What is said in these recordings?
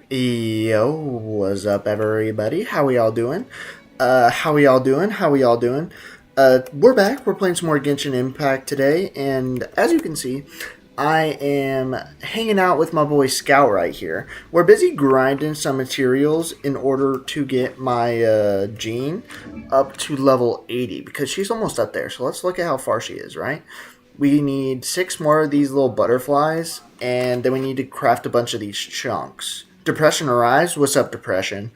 Yo, what's up, everybody? How we all doing? How we all doing? How we all doing? We're back. We're playing some more Genshin Impact today, and as you can see, I am hanging out with my boy Scout right here. We're busy grinding some materials in order to get my Jean up to level 80 because she's almost up there. So let's look at how far she is, right? We need 6 more of these little butterflies, and then we need to craft a bunch of these chunks. Depression Arise, what's up, Depression?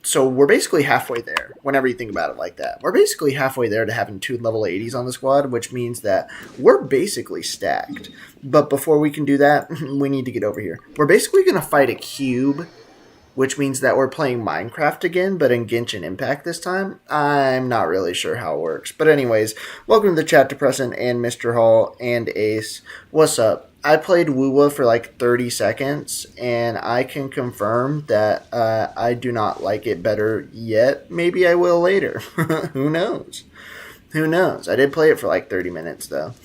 So we're basically halfway there, whenever you think about it like that. We're basically halfway there to having 2 level 80s on the squad, which means that we're basically stacked. But before we can do that, we need to get over here. We're basically going to fight a cube, which means that we're playing Minecraft again, but in Genshin Impact this time. I'm not really sure how it works. But anyways, welcome to the chat, Depressant and Mr. Hall and Ace. What's up? I played Wuwa for like 30 seconds, and I can confirm that I do not like it better yet. Maybe I will later. Who knows? Who knows? I did play it for like 30 minutes, though.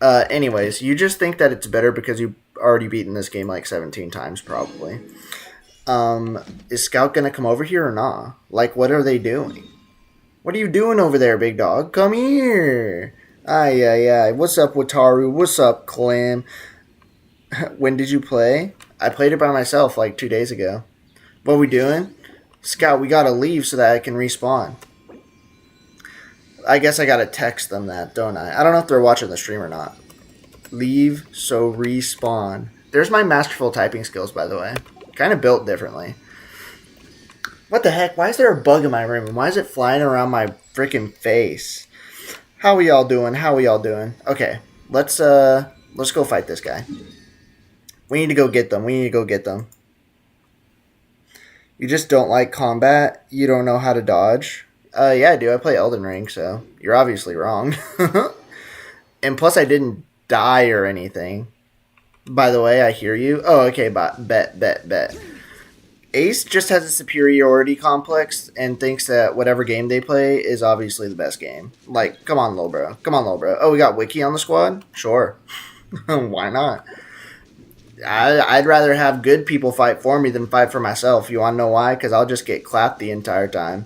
Anyways, you just think that it's better because you've already beaten this game like 17 times, probably. Is Scout gonna come over here or not? Like, what are they doing? What are you doing over there, big dog? Come here! Ay, ay, ay. What's up, Wataru? What's up, Clam? When did you play? I played it by myself like 2 days ago. What we doing? Scout, we gotta leave so that I can respawn. I guess I gotta text them that, don't I? I don't know if they're watching the stream or not. Leave, so respawn. There's my masterful typing skills, by the way. Kind of built differently. What the heck? Why is there a bug in my room? And why is it flying around my freaking face? How we all doing? How we all doing? Okay, let's go fight this guy. We need to go get them. We need to go get them. You just don't like combat? You don't know how to dodge? Yeah, I do. I play Elden Ring, so you're obviously wrong. And plus, I didn't die or anything. By the way, I hear you. Oh, okay, bet. Ace just has a superiority complex and thinks that whatever game they play is obviously the best game. Like, come on, little bro. Come on, little bro. Oh, we got Wiki on the squad? Sure. Why not? I'd rather have good people fight for me than fight for myself. You want to know why? Because I'll just get clapped the entire time.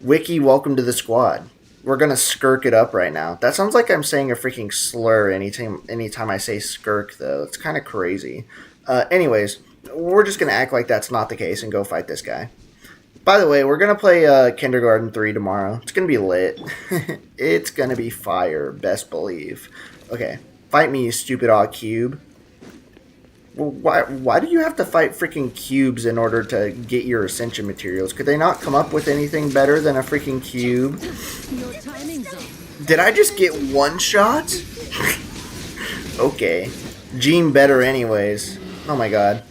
Wiki, welcome to the squad. We're going to skirk it up right now. That sounds like I'm saying a freaking slur anytime I say skirk, though. It's kind of crazy. Anyways, we're just going to act like that's not the case and go fight this guy. By the way, we're going to play Kindergarten 3 tomorrow. It's going to be lit. It's going to be fire, best believe. Okay, fight me, you stupid odd cube. Well, why do you have to fight freaking cubes in order to get your ascension materials? Could they not come up with anything better than a freaking cube? Did I just get one shot? Okay. Gene better anyways. Oh my god.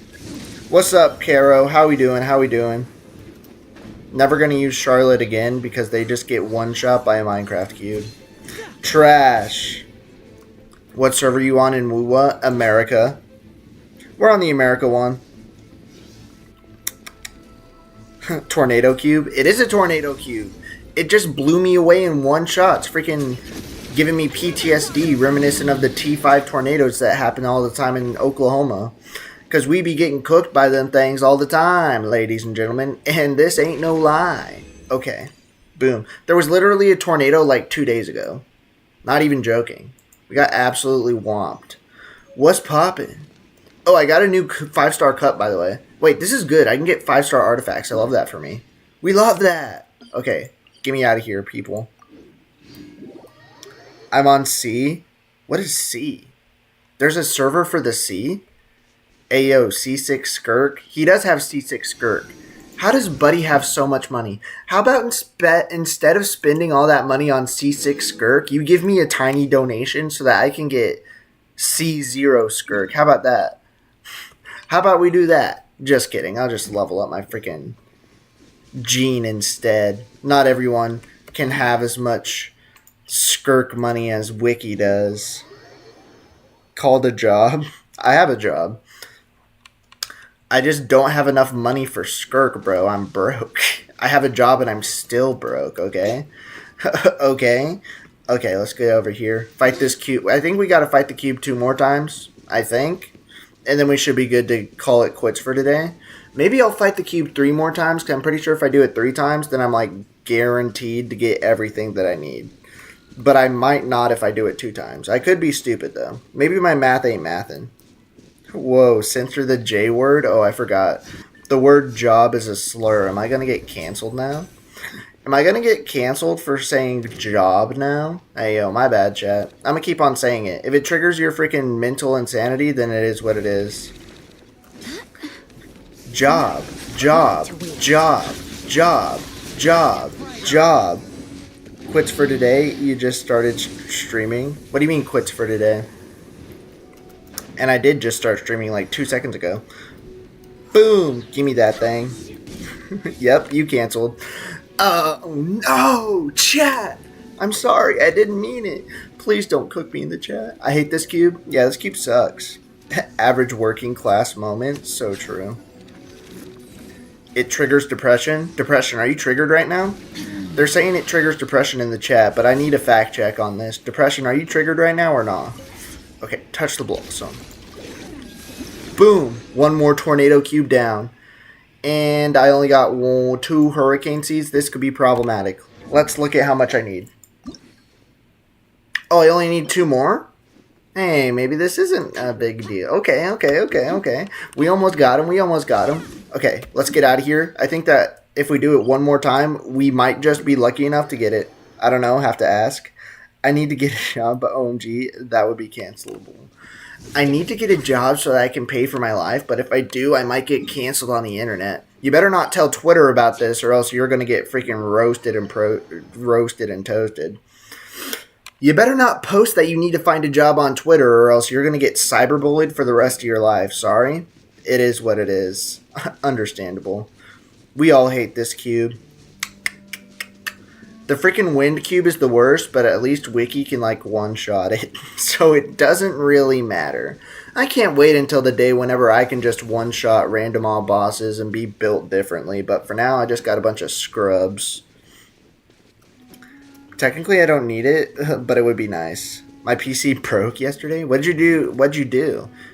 What's up, Caro? How we doing? How we doing? Never gonna use Charlotte again because they just get one shot by a Minecraft cube. Trash. What server you on in Wuwa? America. We're on the America one. Tornado cube. It is a tornado cube. It just blew me away in one shot. It's freaking giving me PTSD, reminiscent of the T5 tornadoes that happen all the time in Oklahoma. Because we be getting cooked by them things all the time, ladies and gentlemen. And this ain't no lie. Okay. Boom. There was literally a tornado like 2 days ago. Not even joking. We got absolutely whomped. What's poppin'? Oh, I got a new 5-star cup, by the way. Wait, this is good. I can get 5-star artifacts. I love that for me. We love that. Okay. Get me out of here, people. I'm on C. What is C? There's a server for the C? Ayo, C6 Skirk. He does have C6 Skirk. How does Buddy have so much money? How about instead of spending all that money on C6 Skirk, you give me a tiny donation so that I can get C0 Skirk? How about that? How about we do that? Just kidding. I'll just level up my freaking Gene instead. Not everyone can have as much Skirk money as Wiki does. Called a job. I have a job. I just don't have enough money for Skirk, bro. I'm broke. I have a job and I'm still broke, okay? Okay? Okay, let's get over here. Fight this cube. I think we gotta fight the cube 2 more times. I think. and then we should be good to call it quits for today. Maybe I'll fight the cube 3 more times, because I'm pretty sure if I do it 3 times, then I'm like guaranteed to get everything that I need. But I might not if I do it 2 times. I could be stupid though. Maybe my math ain't mathin'. Whoa, censor the J word? Oh, I forgot. The word job is a slur. Am I going to get canceled now? Am I going to get canceled for saying job now? Hey, yo, my bad, chat. I'm going to keep on saying it. If it triggers your freaking mental insanity, then it is what it is. Job, job, job, job, job, job. Quits for today? You just started streaming? What do you mean quits for today? And I did just start streaming like 2 seconds ago. Boom! Give me that thing. Yep, you canceled. Oh no! Chat! I'm sorry, I didn't mean it. Please don't cook me in the chat. I hate this cube. Yeah, this cube sucks. Average working class moment. So true. It triggers depression. Depression, are you triggered right now? They're saying it triggers depression in the chat, but I need a fact check on this. Depression, are you triggered right now or not? Okay, touch the blossom. Boom! 1 more tornado cube down. And I only got 2 hurricane seeds. This could be problematic. Let's look at how much I need. Oh, I only need 2 more? Hey, maybe this isn't a big deal. Okay. We almost got him. Okay, let's get out of here. I think that if we do it 1 more time, we might just be lucky enough to get it. I don't know, have to ask. I need to get a job, but OMG, that would be cancelable. I need to get a job so that I can pay for my life, but if I do, I might get canceled on the internet. You better not tell Twitter about this, or else you're going to get freaking roasted and toasted. You better not post that you need to find a job on Twitter, or else you're going to get cyberbullied for the rest of your life. Sorry. It is what it is. Understandable. We all hate this cube. The freaking wind cube is the worst, but at least Wiki can like one-shot it, so it doesn't really matter. I can't wait until the day whenever I can just one-shot random all bosses and be built differently, but for now I just got a bunch of scrubs. Technically I don't need it, but it would be nice. My PC broke yesterday. What'd you do?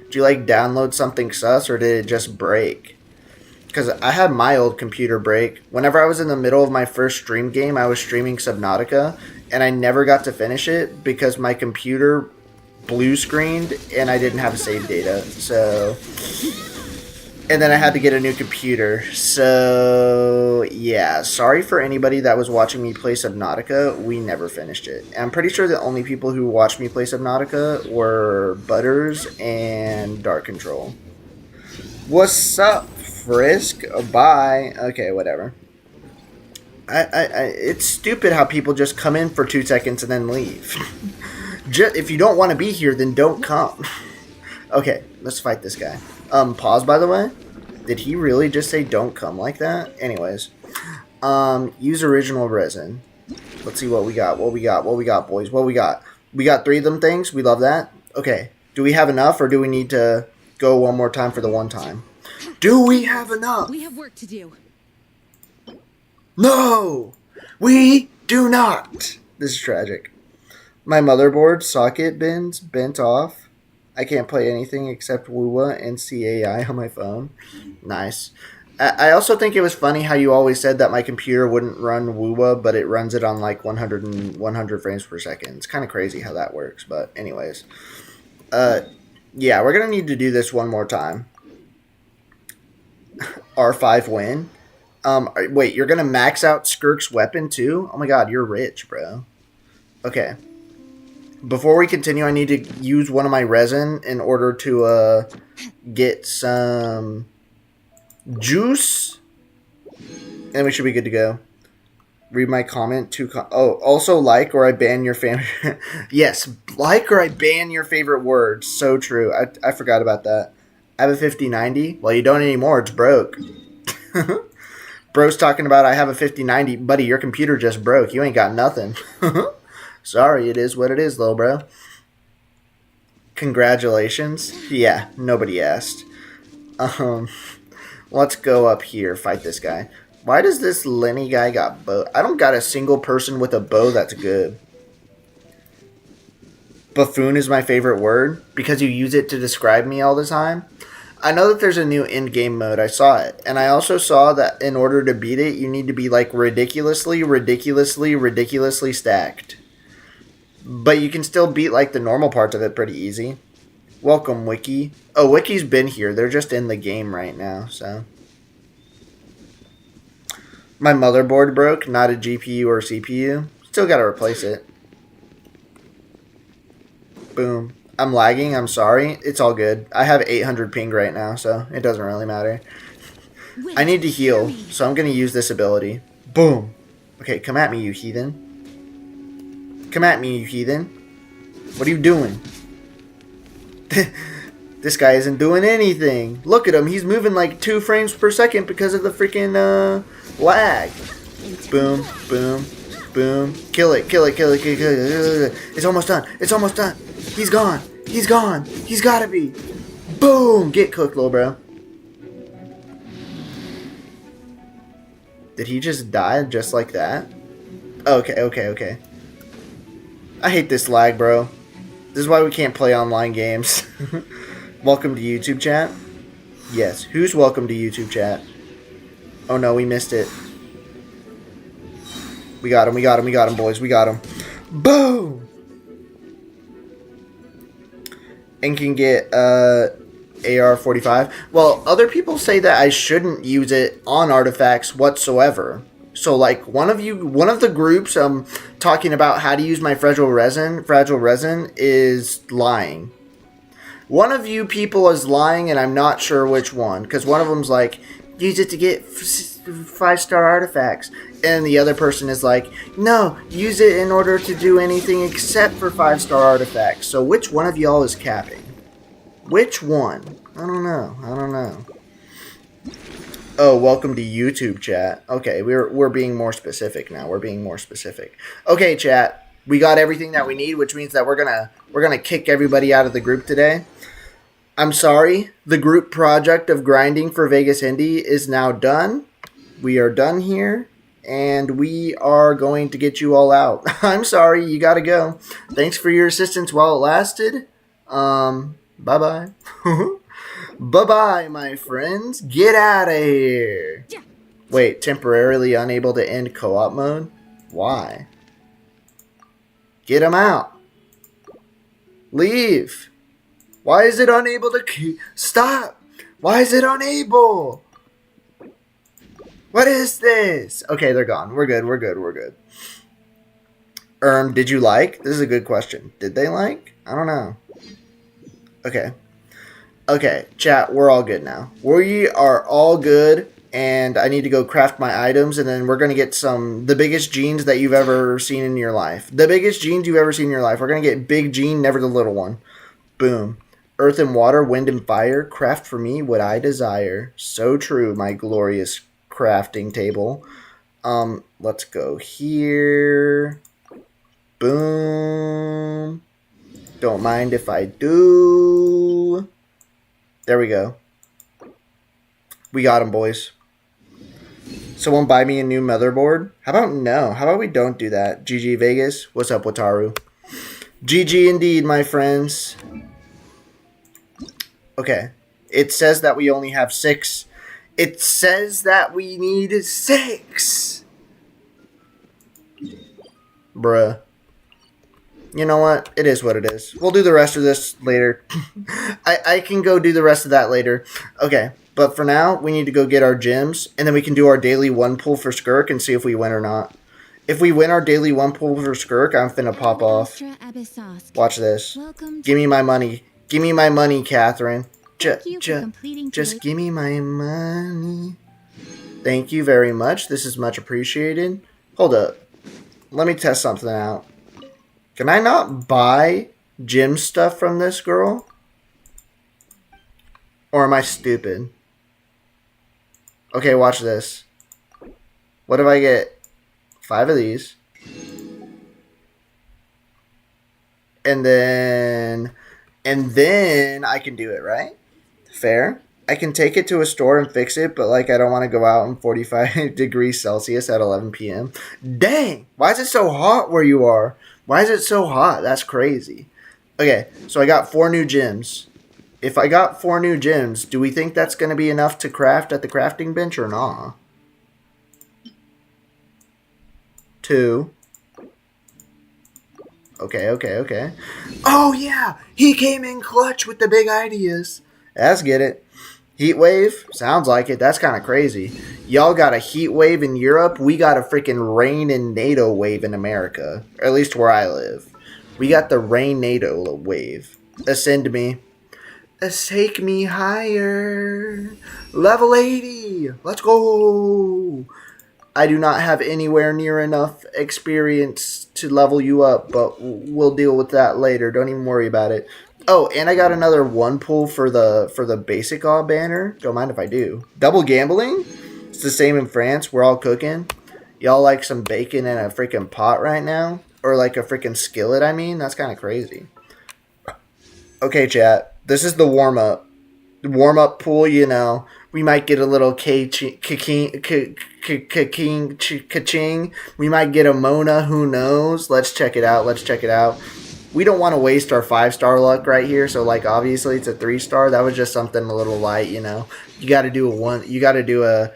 Did you like download something sus, or did it just break? Because I had my old computer break. Whenever I was in the middle of my first stream game, I was streaming Subnautica, and I never got to finish it because my computer blue screened and I didn't have save data. So, and then I had to get a new computer. So, yeah, sorry for anybody that was watching me play Subnautica. We never finished it. And I'm pretty sure the only people who watched me play Subnautica were Butters and Dark Control. What's up, Frisk? Bye. Okay, whatever. It's stupid how people just come in for 2 seconds and then leave. If you don't want to be here, then don't come. Okay, let's fight this guy. Pause, by the way. Did he really just say don't come like that? Anyways. Use original resin. Let's see what we got. What we got, boys? What we got? We got 3 of them things. We love that. Okay. Do we have enough, or do we need to go 1 more time for the 1 time? Do we have enough? We have work to do. No! We do not! This is tragic. My motherboard socket bins bent off. I can't play anything except WUWA and CAI on my phone. Nice. I also think it was funny how you always said that my computer wouldn't run WUWA, but it runs it on like 100 frames per second. It's kind of crazy how that works, but anyways. Yeah, we're going to need to do this 1 more time. R5 win. Wait, you're going to max out Skirk's weapon too? Oh my god, you're rich, bro. Okay. Before we continue, I need to use one of my resin in order to get some juice. And we should be good to go. Read my comment. Also like or I ban your favorite... Yes, like or I ban your favorite words. So true. I forgot about that. I have a 5090. Well, you don't anymore. It's broke. Bro's talking about I have a 5090. Buddy, your computer just broke. You ain't got nothing. Sorry, it is what it is, little bro. Congratulations. Yeah, nobody asked. Let's go up here. Fight this guy. Why does this Lenny guy got bow? I don't got a single person with a bow that's good. buffoon is my favorite word because you use it to describe me all the time. I know that there's a new in-game mode. I saw it. And I also saw that in order to beat it, you need to be like ridiculously stacked. But you can still beat like the normal parts of it pretty easy. Welcome, Wiki. Oh, Wiki's been here. They're just in the game right now, so. My motherboard broke, not a GPU or CPU. Still gotta replace it. Boom. I'm lagging, I'm sorry. It's all good. I have 800 ping right now, so it doesn't really matter. I need to heal, so I'm gonna use this ability. Boom. Okay, come at me, you heathen. Come at me, you heathen. What are you doing? This guy isn't doing anything. Look at him. He's moving like 2 frames per second because of the freaking lag. Boom, boom, boom. Kill it, kill it, kill it, kill it, kill it. It's almost done. It's almost done. He's gone. He's gone. He's gotta be. Boom. Get cooked, little bro. Did he just die just like that? Okay, okay, okay. I hate this lag, bro. This is why we can't play online games. Welcome to YouTube chat. Yes, who's welcome to YouTube chat? Oh no, we missed it. We got him, we got him, we got him, boys. We got him. Boom! And can get AR-45. Well, other people say that I shouldn't use it on artifacts whatsoever. So, like, one of the groups talking about how to use my fragile resin is lying. One of you people is lying, and I'm not sure which one. Because one of them's like, use it to get 5-star artifacts. And the other person is like, no, use it in order to do anything except for 5-star artifacts. So which one of y'all is capping? Which one? I don't know. I don't know. Oh, welcome to YouTube chat. Okay, we're being more specific now. We're being more specific. Okay, chat. We got everything that we need, which means that we're gonna kick everybody out of the group today. I'm sorry. The group project of grinding for Vegas Indie is now done. We are done here, and we are going to get you all out. I'm sorry. You gotta go. Thanks for your assistance while it lasted. Bye-bye. Bye-bye, my friends. Get out of here. Wait, temporarily unable to end co-op mode? Why? Get him out. Leave. Why is it unable to... Stop. Why is it unable? What is this? Okay, they're gone. We're good. We're good. We're good. Did you like? This is a good question. Did they like? I don't know. Okay. Okay, chat, we're all good now. We are all good, and I need to go craft my items, and then we're going to get the biggest jeans that you've ever seen in your life. The biggest jeans you've ever seen in your life. We're going to get big Jean, never the little one. Boom. Earth and water, wind and fire, craft for me what I desire. So true, my glorious crafting table. Let's go here. Boom. Don't mind if I do. There we go. We got him, boys. Someone buy me a new motherboard? How about no? How about we don't do that? GG Vegas. What's up, Wataru? GG indeed, my friends. Okay. It says that we only have 6. It says that we need 6. Bruh. You know what? It is what it is. We'll do the rest of this later. I can go do the rest of that later. Okay, but for now, we need to go get our gems, and then we can do our daily 1 pull for Skirk and see if we win or not. If we win our daily 1 pull for Skirk, I'm finna pop off. Watch this. Give me my money. Give me my money, Catherine. Just give me my money. Thank you very much. This is much appreciated. Hold up. Let me test something out. Can I not buy gym stuff from this girl? Or am I stupid? Okay, watch this. What if I get 5 of these? And then I can do it, right? Fair. I can take it to a store and fix it, but like I don't want to go out in 45 degrees Celsius at 11 p.m. Dang! Why is it so hot where you are? Why is it so hot? That's crazy. Okay, so I got 4 new gems. If I got 4 new gems, do we think that's going to be enough to craft at the crafting bench or not? 2. Okay. Oh, yeah! He came in clutch with the big ideas. Let's get it. Heat wave? Sounds like it. That's kind of crazy. Y'all got a heat wave in Europe. We got a freaking rain and NATO wave in America. Or at least where I live. We got the rain NATO wave. Ascend me. Take me higher. Level 80. Let's go. I do not have anywhere near enough experience to level you up, but we'll deal with that later. Don't even worry about it. Oh, and I got another 1 pull for the basic all banner. Don't mind if I do. Double gambling? It's the same in France. We're all cooking. Y'all like some bacon in a freaking pot right now? Or like a freaking skillet, I mean? That's kind of crazy. Okay, chat. This is the warm-up. The warm-up pool, you know. We might get a little ka-ching. We might get a Mona. Who knows? Let's check it out. We don't want to waste our 5-star luck right here. So, like, obviously, it's a 3-star. That was just something a little light, you know. You got to do a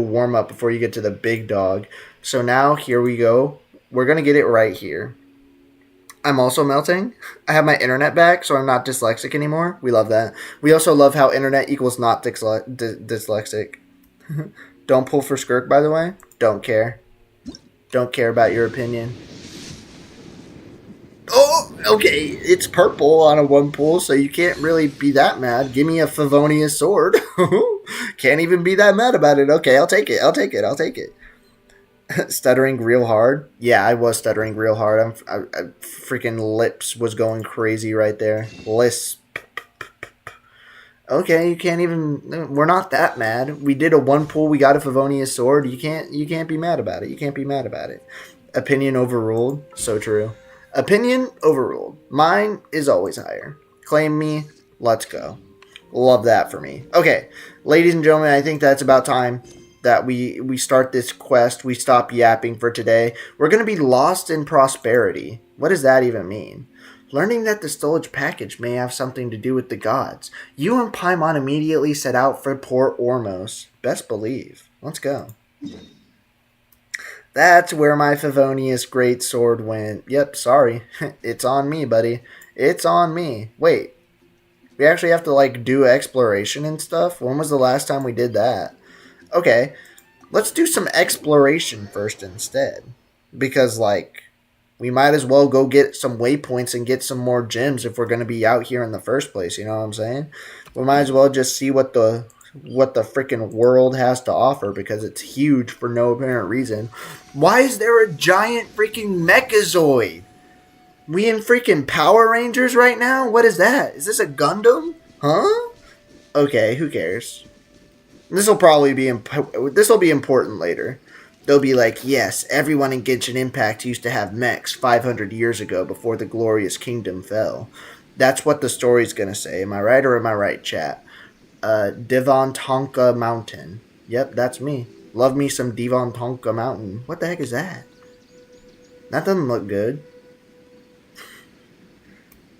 warm up before you get to the big dog. So now here we go. We're gonna get it right here. I'm also melting. I have my internet back, so I'm not dyslexic anymore. We love that. We also love how internet equals not dyslexic. Don't pull for Skirk, by the way. Don't care. Don't care about your opinion. Oh, okay. It's purple on a 1 pull, so you can't really be that mad. Give me a Favonius sword. Can't even be that mad about it. Okay, I'll take it. Stuttering real hard. Yeah, I was stuttering real hard. I freaking lips was going crazy right there. Lisp. Okay, you can't even. We're not that mad. We did a 1 pull. We got a Favonius sword. You can't be mad about it. Opinion overruled. So true. Opinion overruled. Mine is always higher. Claim me. Let's go. Love that for me. Okay, ladies and gentlemen, I think that's about time that we start this quest. We stop yapping for today. We're going to be lost in prosperity. What does that even mean? Learning that the stowage package may have something to do with the gods. You and Paimon immediately set out for Port Ormos. Best believe. Let's go. That's where my Favonius Greatsword went. Yep, sorry. It's on me, buddy. It's on me. Wait. We actually have to, like, do exploration and stuff? When was the last time we did that? Okay, let's do some exploration first instead. Because, like, we might as well go get some waypoints and get some more gems if we're going to be out here in the first place, you know what I'm saying? We might as well just see what the freaking world has to offer, because it's huge for no apparent reason. Why is there a giant freaking Mechazoid? We in freaking Power Rangers right now? What is that? Is this a Gundam? Huh? Okay, who cares? This will be important later. They'll be like, yes, everyone in Genshin Impact used to have mechs 500 years ago before the glorious kingdom fell. That's what the story's gonna say. Am I right or am I right, chat? Devon Tonka Mountain. Yep, that's me. Love me some Devon Tonka Mountain. What the heck is that? That doesn't look good.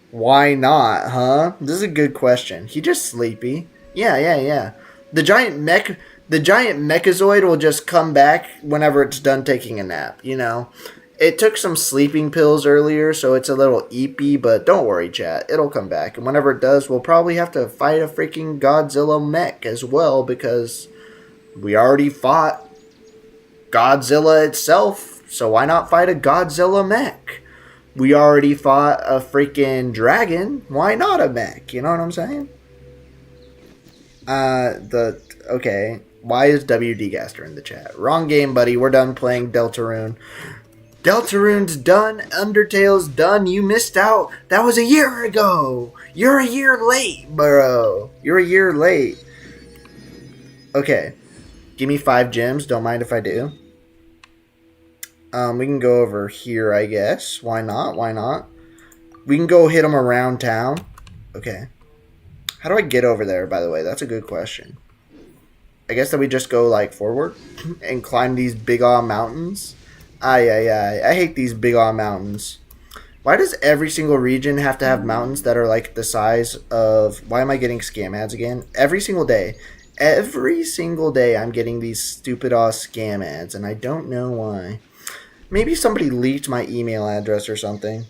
Why not, huh? This is a good question. He just sleepy. Yeah. The giant Mechazoid will just come back whenever it's done taking a nap, you know? It took some sleeping pills earlier, so it's a little eepy, but don't worry, chat. It'll come back. And whenever it does, we'll probably have to fight a freaking Godzilla mech as well, because we already fought Godzilla itself, so why not fight a Godzilla mech? We already fought a freaking dragon. Why not a mech? You know what I'm saying? Okay. Why is WD Gaster in the chat? Wrong game, buddy. We're done playing Deltarune. Deltarune's done. Undertale's done. You missed out. That was a year ago. You're a year late, bro. You're a year late. Okay. Give me 5 gems. Don't mind if I do. We can go over here, I guess. Why not? We can go hit them around town. Okay. How do I get over there, by the way? That's a good question. I guess that we just go, like, forward and climb these big-aw mountains. I hate these big-aw mountains. Why does every single region have to have mountains that are like the size of... Why am I getting scam ads again? Every single day. Every single day I'm getting these stupid ass scam ads, and I don't know why. Maybe somebody leaked my email address or something.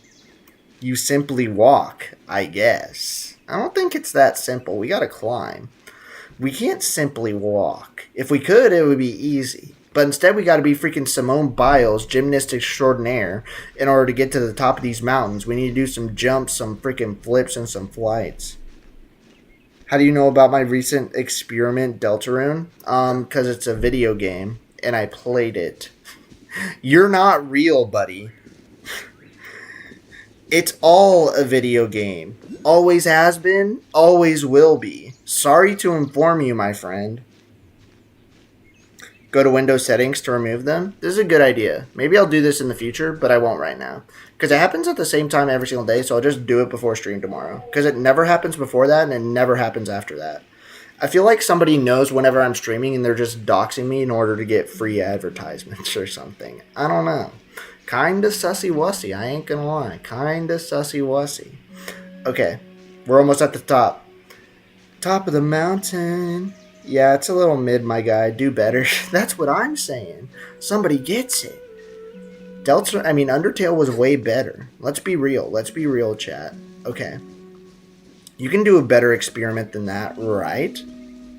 You simply walk, I guess. I don't think it's that simple. We gotta climb. We can't simply walk. If we could, it would be easy. But instead, we gotta be freaking Simone Biles, gymnast extraordinaire, in order to get to the top of these mountains. We need to do some jumps, some freaking flips, and some flights. How do you know about my recent experiment, Deltarune? Because it's a video game, and I played it. You're not real, buddy. It's all a video game. Always has been, always will be. Sorry to inform you, my friend. Go to Windows settings to remove them. This is a good idea. Maybe I'll do this in the future, but I won't right now. Because it happens at the same time every single day, so I'll just do it before stream tomorrow. Because it never happens before that, and it never happens after that. I feel like somebody knows whenever I'm streaming, and they're just doxing me in order to get free advertisements or something. I don't know. Kinda sussy-wussy, I ain't gonna lie. Kinda sussy-wussy. Okay, we're almost at the top. Top of the mountain. Yeah, it's a little mid, my guy. Do better. That's what I'm saying. Somebody gets it. Undertale was way better. Let's be real. Let's be real, chat. Okay. You can do a better experiment than that, right?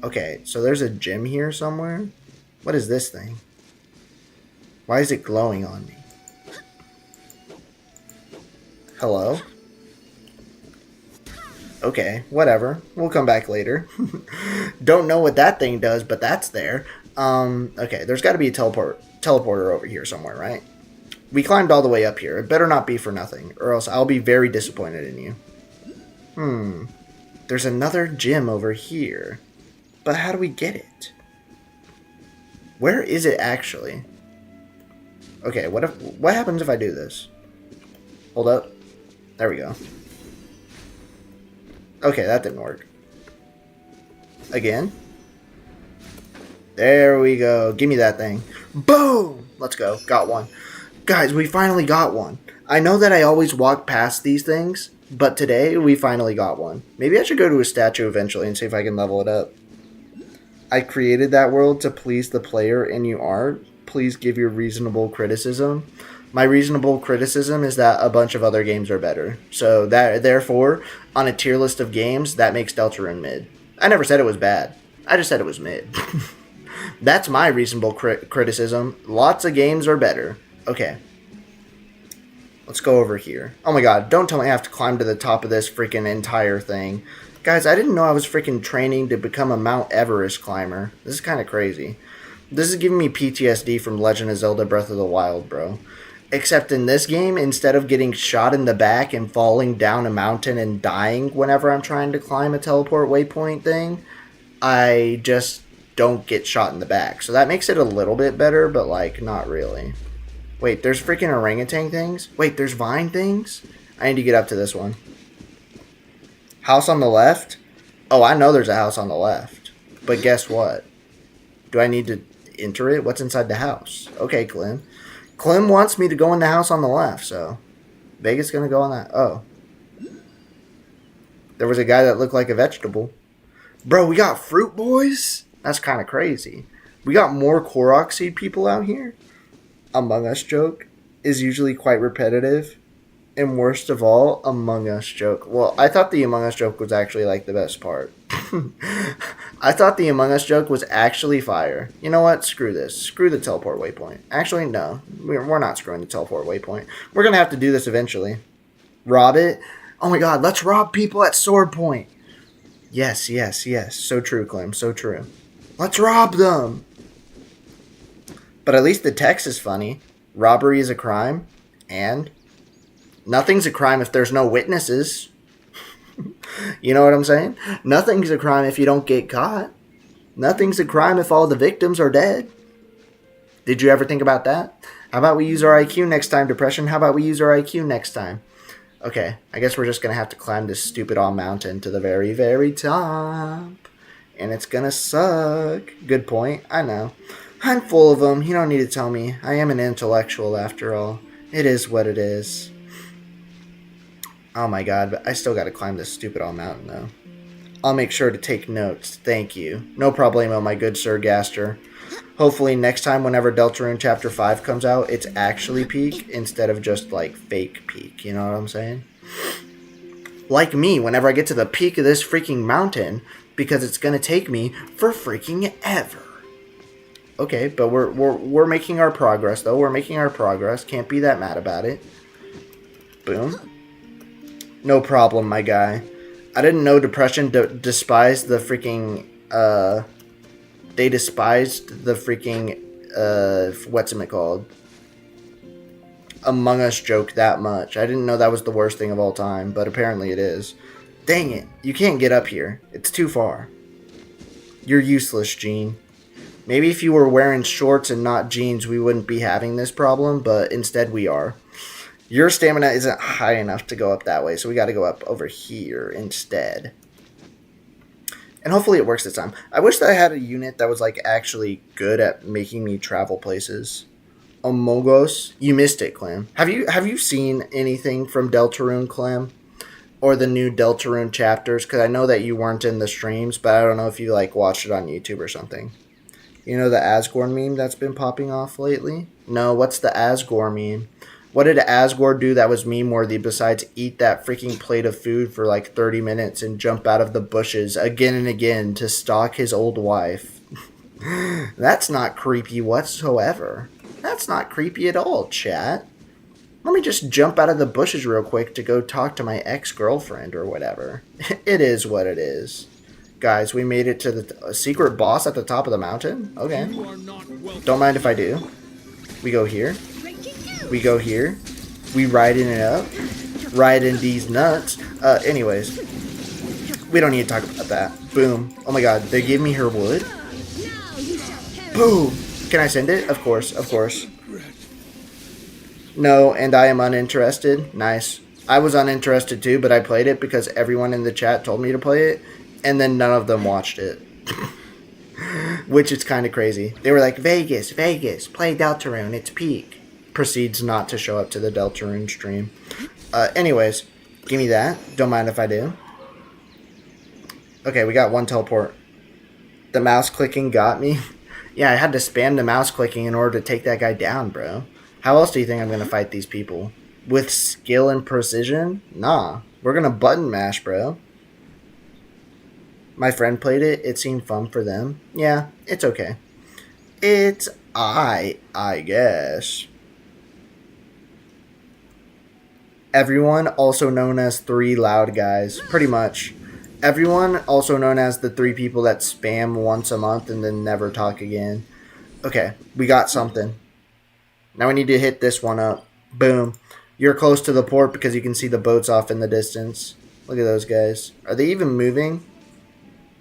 Okay, so there's a gym here somewhere. What is this thing? Why is it glowing on me? Hello? Okay, whatever. We'll come back later. Don't know what that thing does, but that's there. Okay, there's got to be a teleporter over here somewhere, right? We climbed all the way up here. It better not be for nothing, or else I'll be very disappointed in you. There's another gym over here. But how do we get it? Where is it actually? Okay, what happens if I do this? Hold up. There we go. Okay, that didn't work. Again. There we go. Give me that thing. Boom! Let's go. Got one. Guys, we finally got one. I know that I always walk past these things, but today we finally got one. Maybe I should go to a statue eventually and see if I can level it up. I created that world to please the player, and you are. Please give your reasonable criticism. My reasonable criticism is that a bunch of other games are better. So therefore, on a tier list of games, that makes Deltarune mid. I never said it was bad. I just said it was mid. That's my reasonable criticism. Lots of games are better. Okay. Let's go over here. Oh my god, don't tell me I have to climb to the top of this freaking entire thing. Guys, I didn't know I was freaking training to become a Mount Everest climber. This is kind of crazy. This is giving me PTSD from Legend of Zelda Breath of the Wild, bro. Except in this game, instead of getting shot in the back and falling down a mountain and dying whenever I'm trying to climb a teleport waypoint thing, I just don't get shot in the back. So that makes it a little bit better, but like, not really. Wait, there's freaking orangutan things? Wait, there's vine things? I need to get up to this one. House on the left? Oh, I know there's a house on the left. But guess what? Do I need to enter it? What's inside the house? Okay, Clem. Clem wants me to go in the house on the left, so Vega's going to go on that. Oh. There was a guy that looked like a vegetable. Bro, we got fruit boys? That's kind of crazy. We got more Korok seed people out here? Among Us joke is usually quite repetitive. And worst of all, Among Us joke. Well, I thought the Among Us joke was actually like the best part. I thought the Among Us joke was actually fire. You know what? Screw this. Screw the teleport waypoint. Actually, no. We're not screwing the teleport waypoint. We're going to have to do this eventually. Rob it? Oh my god, let's rob people at sword point. Yes, yes, yes. So true, Clem. So true. Let's rob them. But at least the text is funny. Robbery is a crime. And nothing's a crime if there's no witnesses. You know what I'm saying? Nothing's a crime if you don't get caught. Nothing's a crime if all the victims are dead. Did you ever think about that? How about we use our IQ next time, Depression? How about we use our IQ next time? Okay, I guess we're just going to have to climb this stupid all mountain to the very, very top. And it's going to suck. Good point. I know. I'm full of them. You don't need to tell me. I am an intellectual after all. It is what it is. Oh my god, but I still gotta climb this stupid all mountain though. I'll make sure to take notes. Thank you. No problemo, my good Sir Gaster. Hopefully next time whenever Deltarune Chapter 5 comes out, it's actually peak instead of just like fake peak. You know what I'm saying? Like me, whenever I get to the peak of this freaking mountain, because it's gonna take me for freaking ever. Okay, but we're making our progress though. We're making our progress. Can't be that mad about it. Boom. No problem, my guy. I didn't know Depression despised the freaking they despised the freaking what's it called? Among Us joke that much. I didn't know that was the worst thing of all time, but apparently it is. Dang it. You can't get up here. It's too far. You're useless, Gene. Maybe if you were wearing shorts and not jeans, we wouldn't be having this problem, but instead we are. Your stamina isn't high enough to go up that way, so we got to go up over here instead. And hopefully it works this time. I wish that I had a unit that was like actually good at making me travel places. Omogos, you missed it, Clem. Have you seen anything from Deltarune, Clem? Or the new Deltarune chapters? Because I know that you weren't in the streams, but I don't know if you like watched it on YouTube or something. You know the Asgore meme that's been popping off lately? No, what's the Asgore meme? What did Asgore do that was meme-worthy besides eat that freaking plate of food for like 30 minutes and jump out of the bushes again and again to stalk his old wife? That's not creepy whatsoever. That's not creepy at all, chat. Let me just jump out of the bushes real quick to go talk to my ex-girlfriend or whatever. It is what it is. Guys, we made it to the secret boss at the top of the mountain. Okay. Don't mind if I do. We go here. We go here. We ride in it up. Ride in these nuts. Anyways. We don't need to talk about that. Boom. Oh my god, they gave me her wood? Boom. Can I send it? Of course, of course. No, and I am uninterested. Nice. I was uninterested too, but I played it because everyone in the chat told me to play it. And then none of them watched it. Which is kind of crazy. They were like, Vegas, play Deltarune, it's peak. Proceeds not to show up to the Deltarune stream. Anyways, give me that. Don't mind if I do. Okay, we got one teleport. The mouse clicking got me. Yeah, I had to spam the mouse clicking in order to take that guy down, bro. How else do you think I'm going to fight these people? With skill and precision? Nah. We're going to button mash, bro. My friend played it. It seemed fun for them. Yeah, it's okay. It's I guess. Everyone, also known as 3 loud guys. Pretty much. Everyone, also known as the 3 people that spam once a month and then never talk again. Okay, we got something. Now we need to hit this one up. Boom. You're close to the port because you can see the boats off in the distance. Look at those guys. Are they even moving?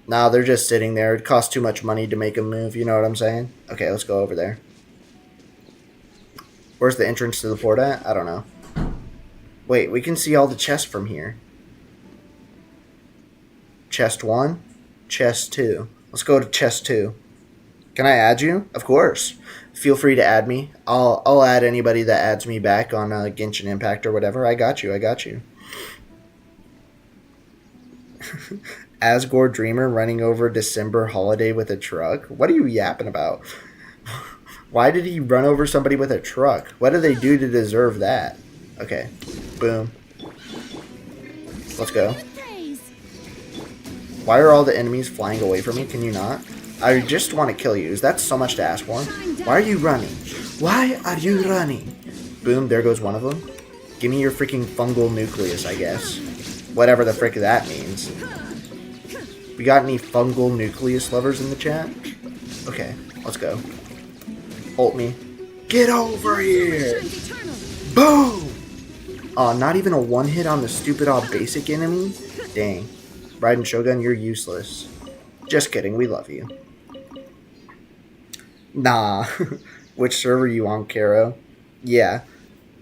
Nah, they're just sitting there. It costs too much money to make them move. You know what I'm saying? Okay, let's go over there. Where's the entrance to the port at? I don't know. Wait, we can see all the chests from here. Chest 1. Chest 2. Let's go to chest 2. Can I add you? Of course. Feel free to add me. I'll add anybody that adds me back on Genshin Impact or whatever. I got you. I got you. Asgore Dreamer running over December holiday with a truck? What are you yapping about? Why did he run over somebody with a truck? What did they do to deserve that? Okay. Boom. Let's go. Why are all the enemies flying away from me? Can you not? I just want to kill you. Is that so much to ask for? Why are you running? Why are you running? Boom, there goes one of them. Give me your freaking fungal nucleus, I guess. Whatever the frick that means. We got any fungal nucleus lovers in the chat? Okay, let's go. Ult me. Get over here! Boom! Aw, not even a one hit on the stupid basic enemy? Dang. Raiden Shogun, you're useless. Just kidding, we love you. Nah. Which server you on, Caro? Yeah.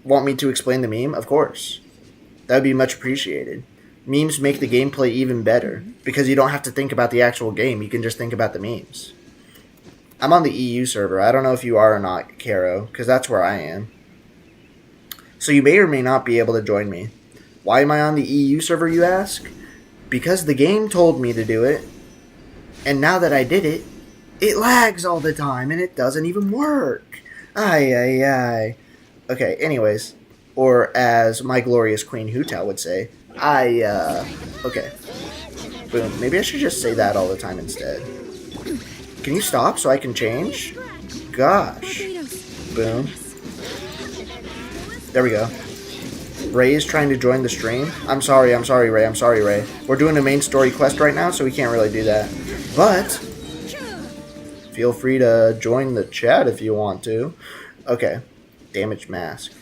Want me to explain the meme? Of course. That would be much appreciated. Memes make the gameplay even better, because you don't have to think about the actual game, you can just think about the memes. I'm on the EU server. I don't know if you are or not, Caro, because that's where I am. So you may or may not be able to join me. Why am I on the EU server, you ask? Because the game told me to do it, and now that I did it, it lags all the time, and it doesn't even work. Ay, ay, ay. Okay, anyways. Or as my glorious Queen Hu would say, okay. Boom. Maybe I should just say that all the time instead. Can you stop so I can change? Gosh. Boom. There we go. Ray is trying to join the stream. I'm sorry, Ray. We're doing a main story quest right now, so we can't really do that. But feel free to join the chat if you want to. Okay. Damaged mask.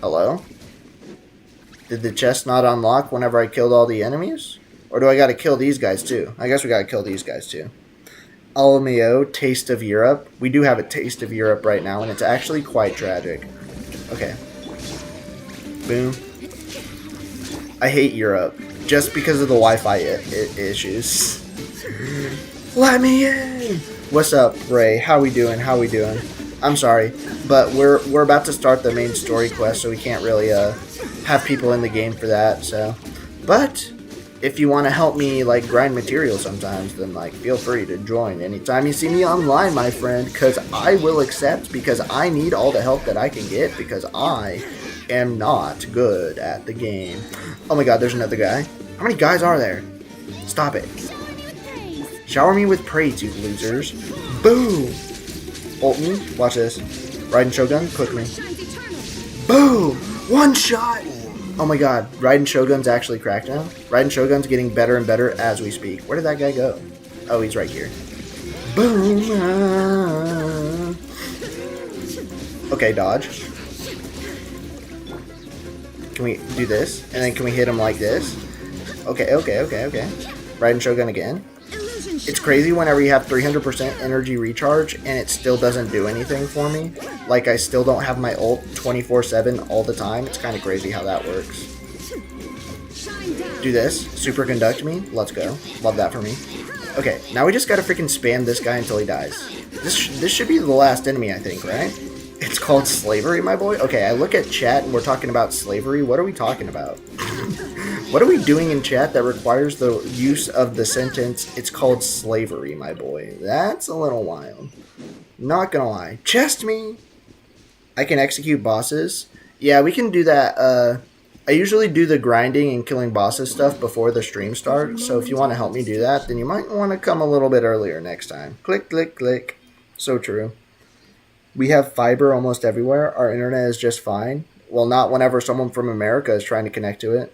Hello? Did the chest not unlock whenever I killed all the enemies? Or do I gotta kill these guys too? I guess we gotta kill these guys too. LMAO, Taste of Europe. We do have a Taste of Europe right now, and it's actually quite tragic. Okay. Boom. I hate Europe. Just because of the Wi-Fi issues. Let me in! What's up, Ray? How we doing? I'm sorry, but we're about to start the main story quest, so we can't really have people in the game for that, so. But if you want to help me like grind material sometimes, then like feel free to join anytime you see me online, my friend, because I will accept, because I need all the help that I can get, because I am not good at the game. Oh my god, there's another guy. How many guys are there? Stop it. Shower me with praise, you losers. Boom! Ult me. Watch this. Raiden Shogun, cook me. Boom! One shot! Oh my god, Raiden Shogun's actually cracked now. Raiden Shogun's getting better and better as we speak. Where did that guy go? Oh, he's right here. Boom! Okay, dodge. Can we do this? And then can we hit him like this? Okay. Raiden Shogun again. It's crazy whenever you have 300% energy recharge and it still doesn't do anything for me. Like, I still don't have my ult 24/7 all the time. It's kind of crazy how that works. Do this. Super conduct me. Let's go. Love that for me. Okay, now we just gotta freaking spam this guy until he dies. This should be the last enemy, I think, right? It's called slavery, my boy? Okay, I look at chat and we're talking about slavery. What are we talking about? What are we doing in chat that requires the use of the sentence, it's called slavery, my boy? That's a little wild. Not gonna lie. Chest me! I can execute bosses. Yeah, we can do that. I usually do the grinding and killing bosses stuff before the stream starts, so if you want to help me do that, then you might want to come a little bit earlier next time. Click, click, click. So true. We have fiber almost everywhere. Our internet is just fine. Well, not whenever someone from America is trying to connect to it.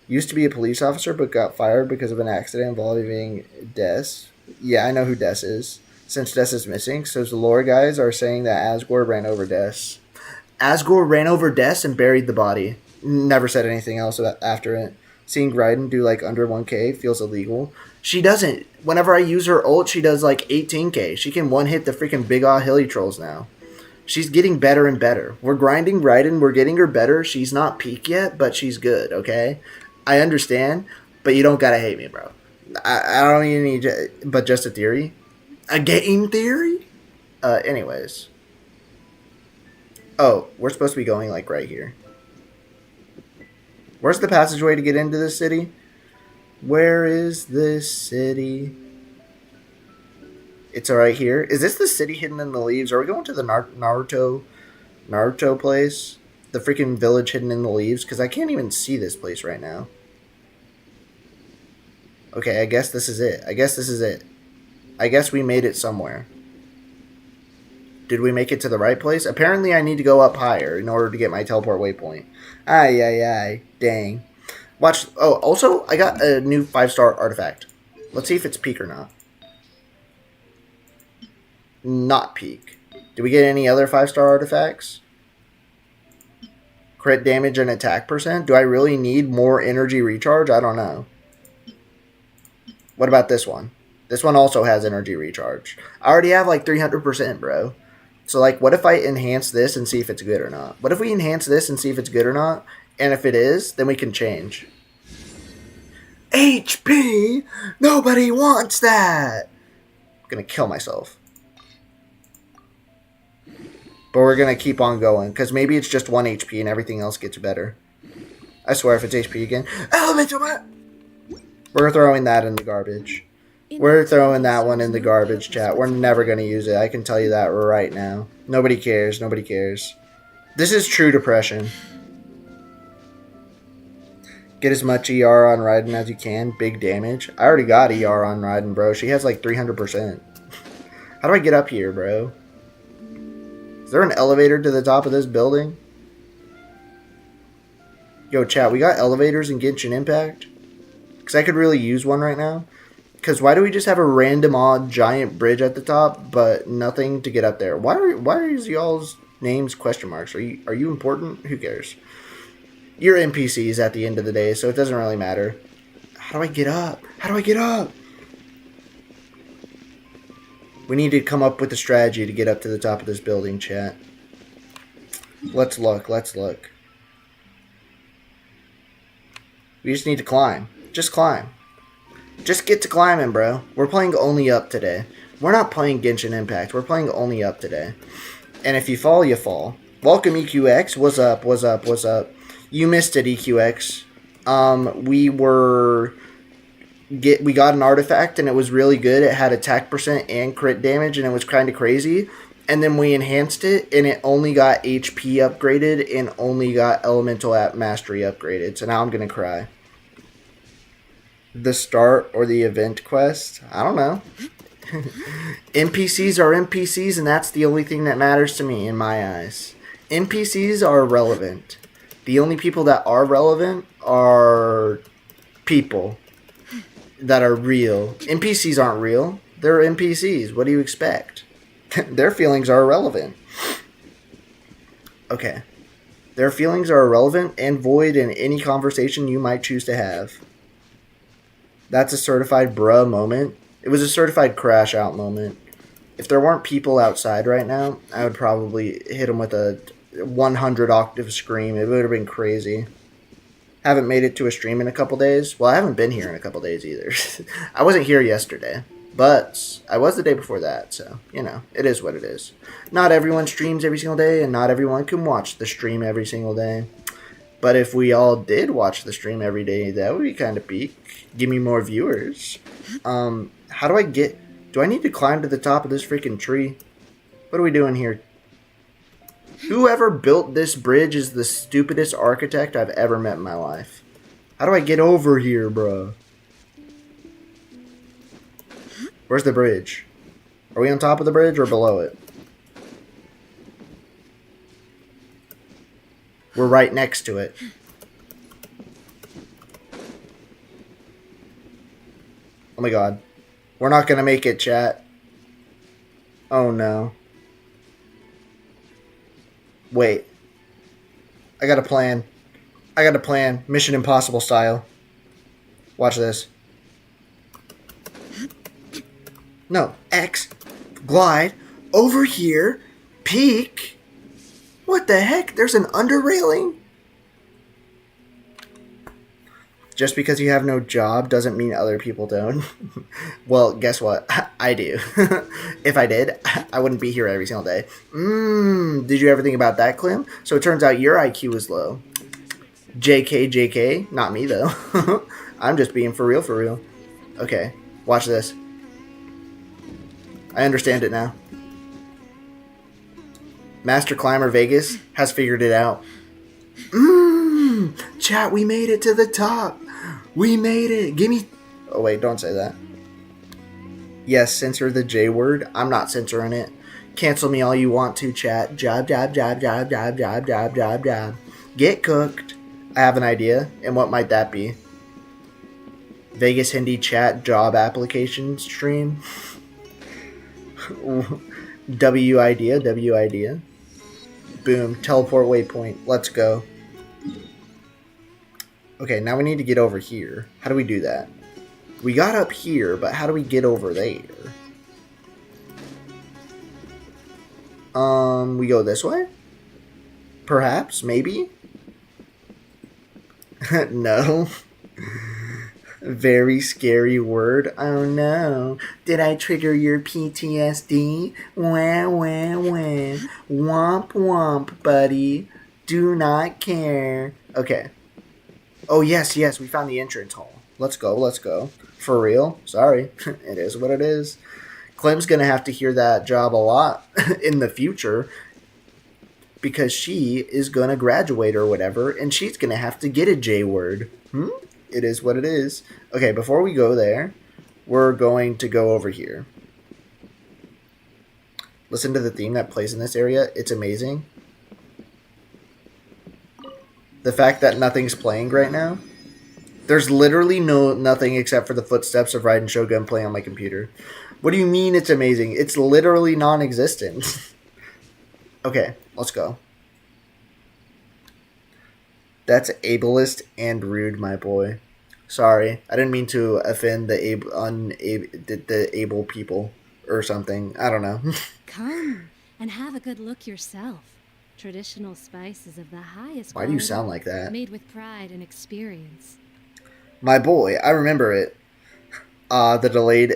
Used to be a police officer, but got fired because of an accident involving Des. Yeah, I know who Des is. Since Des is missing, so the lore guys are saying that Asgore ran over Des. Asgore ran over Des and buried the body. Never said anything else after it. Seeing Raiden do like under 1k feels illegal. She doesn't. Whenever I use her ult, she does like 18k. She can one-hit the freaking big hilly trolls now. She's getting better and better. We're grinding Raiden. We're getting her better. She's not peak yet, but she's good, okay? I understand, but you don't gotta hate me, bro. I don't even need to, but just a theory. A game theory? Anyways. Oh, we're supposed to be going like right here. Where's the passageway to get into this city? Where is this city? It's right here. Is this the city hidden in the leaves? Are we going to the Naruto place? The freaking village hidden in the leaves? Because I can't even see this place right now. Okay, I guess this is it. I guess we made it somewhere. Did we make it to the right place? Apparently I need to go up higher in order to get my teleport waypoint. Ay. Dang. Watch. Oh, also, I got a new 5-star artifact. Let's see if it's peak or not. Not peak. Did we get any other 5-star artifacts? Crit damage and attack percent? Do I really need more energy recharge? I don't know. What about this one? This one also has energy recharge. I already have like 300%, bro. So like, what if I enhance this and see if it's good or not? What if we enhance this and see if it's good or not? And if it is, then we can change. HP! Nobody wants that! I'm gonna kill myself. But we're gonna keep on going, because maybe it's just 1 HP and everything else gets better. I swear if it's HP again. Elemental what? We're throwing that in the garbage. We're throwing that one in the garbage, chat. We're never going to use it. I can tell you that right now. Nobody cares. Nobody cares. This is true depression. Get as much ER on Raiden as you can. Big damage. I already got ER on Raiden, bro. She has like 300%. How do I get up here, bro? Is there an elevator to the top of this building? Yo, chat, we got elevators in Genshin Impact? Because I could really use one right now. Because why do we just have a random odd giant bridge at the top, but nothing to get up there? Why are y'all's names question marks? Are you important? Who cares? You're NPCs at the end of the day, so it doesn't really matter. How do I get up? How do I get up? We need to come up with a strategy to get up to the top of this building, chat. Let's look. Let's look. We just need to climb. Just climb. Just get to climbing, bro. We're playing only up today. We're not playing Genshin Impact. We're playing only up today. And if you fall, you fall. Welcome, EQX. What's up? What's up? What's up? You missed it, EQX. We got an artifact and it was really good. It had attack percent and crit damage and it was kind of crazy. And then we enhanced it and it only got HP upgraded and only got elemental at mastery upgraded. So now I'm gonna cry. The start or the event quest? I don't know. NPCs are NPCs and that's the only thing that matters to me in my eyes. NPCs are irrelevant. The only people that are relevant are people that are real. NPCs aren't real. They're NPCs. What do you expect? Their feelings are irrelevant. Okay. Their feelings are irrelevant and void in any conversation you might choose to have. That's a certified bruh moment. It was a certified crash out moment. If there weren't people outside right now, I would probably hit them with a 100 octave scream. It would have been crazy. Haven't made it to a stream in a couple days. Well, I haven't been here in a couple days either. I wasn't here yesterday, but I was the day before that, so, you know, it is what it is. Not everyone streams every single day, and not everyone can watch the stream every single day. But if we all did watch the stream every day, that would be kind of peak. Give me more viewers. How do I get... Do I need to climb to the top of this freaking tree? What are we doing here? Whoever built this bridge is the stupidest architect I've ever met in my life. How do I get over here, bro? Where's the bridge? Are we on top of the bridge or below it? We're right next to it. Oh my god. We're not gonna make it, chat. Oh no. Wait. I got a plan. I got a plan. Mission Impossible style. Watch this. No. X. Glide. Over here. Peek. What the heck? There's an under railing? Just because you have no job doesn't mean other people don't. Well, guess what? I do. If I did, I wouldn't be here every single day. Did you ever think about that, Clem? So it turns out your IQ is low. JK, JK. Not me, though. I'm just being for real, for real. Okay, watch this. I understand it now. Master Climber Vegas has figured it out. Chat, we made it to the top. We made it. Give me... Oh, wait, don't say that. Yes, censor the J word. I'm not censoring it. Cancel me all you want to, chat. Job, job, job, job, job, job, job, job, job. Get cooked. I have an idea. And what might that be? Vegas Hindi chat job application stream. W idea, W idea. Boom. Teleport waypoint. Let's go. Okay, now we need to get over here. How do we do that? We got up here, but how do we get over there? We go this way? Perhaps? Maybe? No. Very scary word. Oh no. Did I trigger your PTSD? Wah, wah, wah. Womp, womp, buddy. Do not care. Okay. Oh, yes, yes, we found the entrance hall. Let's go, let's go. For real? Sorry. It is what it is. Clem's gonna have to hear that job a lot in the future because she is gonna graduate or whatever, and she's gonna have to get a J word. It is what it is. Okay, before we go there, we're going to go over here. Listen to the theme that plays in this area. It's amazing. The fact that nothing's playing right now. There's literally nothing except for the footsteps of Raiden Shogun playing on my computer. What do you mean it's amazing? It's literally non-existent. Okay, let's go. That's ableist and rude, my boy. Sorry, I didn't mean to offend the able people or something. I don't know. Come and have a good look yourself. Traditional spices of the highest Why do you sound like that? made with pride and experience. My boy, I remember it. The delayed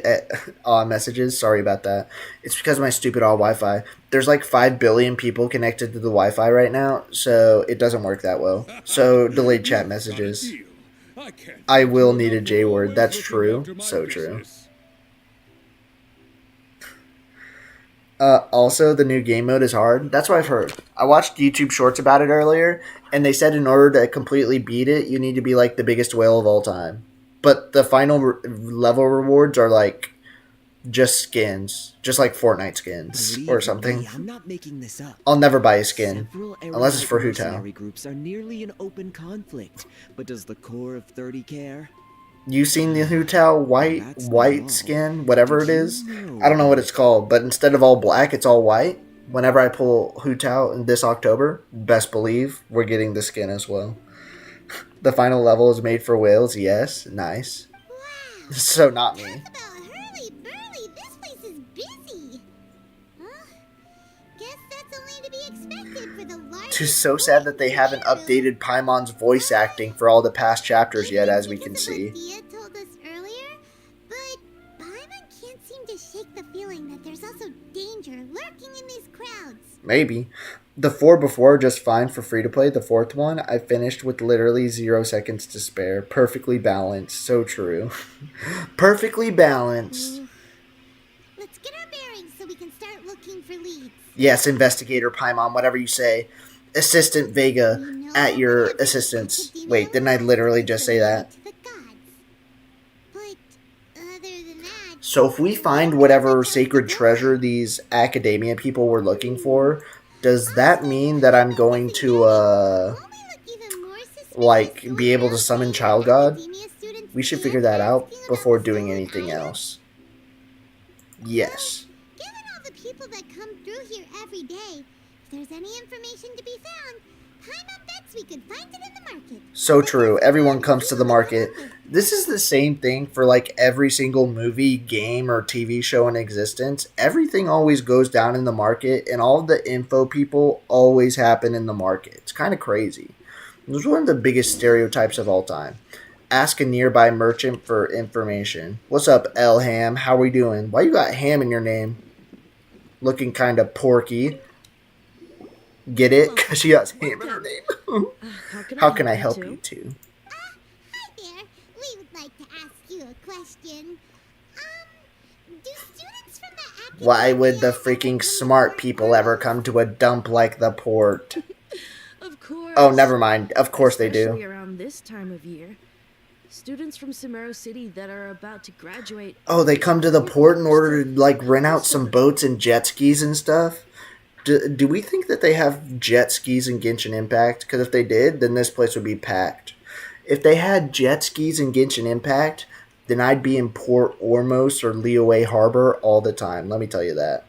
messages. Sorry about that. It's because of my stupid Wi-Fi. There's like 5 billion people connected to the Wi-Fi right now, so it doesn't work that well. So delayed chat messages. I will need a J word. That's true. So true. Also, the new game mode is hard. That's what I've heard. I watched YouTube shorts about it earlier, and they said in order to completely beat it, you need to be like the biggest whale of all time. But the final level rewards are like just skins, just like Fortnite skins or something. I'm not making this up. I'll never buy a skin unless it's for Hu Tao. Groups are nearly in open conflict, but does the core of 30 care? You seen the Hu Tao white skin, whatever it is? I don't know what it's called, but instead of all black, it's all white. Whenever I pull Hu Tao in this October, best believe we're getting the skin as well. The final level is made for whales, yes. Nice. Wow. So not me. Talk about hurly-burly. This place is busy. Huh? Guess that's only to be expected for the largest... It's so sad that they haven't updated Paimon's voice acting for all the past chapters yet, as we can see. Nahdia told us earlier, but Paimon can't seem to shake the feeling that there's also danger lurking in these crowds. Maybe. The 4 before are just fine for free to play. The 4th one, I finished with literally 0 seconds to spare. Perfectly balanced. So true. Perfectly balanced. Let's get our bearings so we can start looking for leads. Yes, Investigator Paimon, whatever you say. Assistant Vega, at your assistance. Wait, didn't I literally just say that? So if we find whatever sacred treasure these academia people were looking for, does that mean that I'm going to, like, be able to summon Child God? We should figure that out before doing anything else. Yes. Given all the people that come through here every day, if there's any information to be found, Paimon bets we could find it in the market. So true. Everyone comes to the market. This is the same thing for like every single movie, game, or TV show in existence. Everything always goes down in the market, and all of the info people always happen in the market. It's kind of crazy. It was one of the biggest stereotypes of all time. Ask a nearby merchant for information. What's up, El Ham? How we doing? Why you got ham in your name? Looking kind of porky. Get it? Because she has ham in her name. How can I help you two? Hi there. We would like to ask you a question. Do students from the academy... Why would the freaking smart people ever come to a dump like the port? Of course. Oh, never mind. Of course they Especially do. around this time of year. Students from Sumeru City that are about to graduate. Oh, they come to the port in order to, like, rent out some boats and jet skis and stuff? Do we think that they have jet skis in Genshin Impact? Because if they did, then this place would be packed. If they had jet skis in Genshin Impact, then I'd be in Port Ormos or Liyue Harbor all the time. Let me tell you that.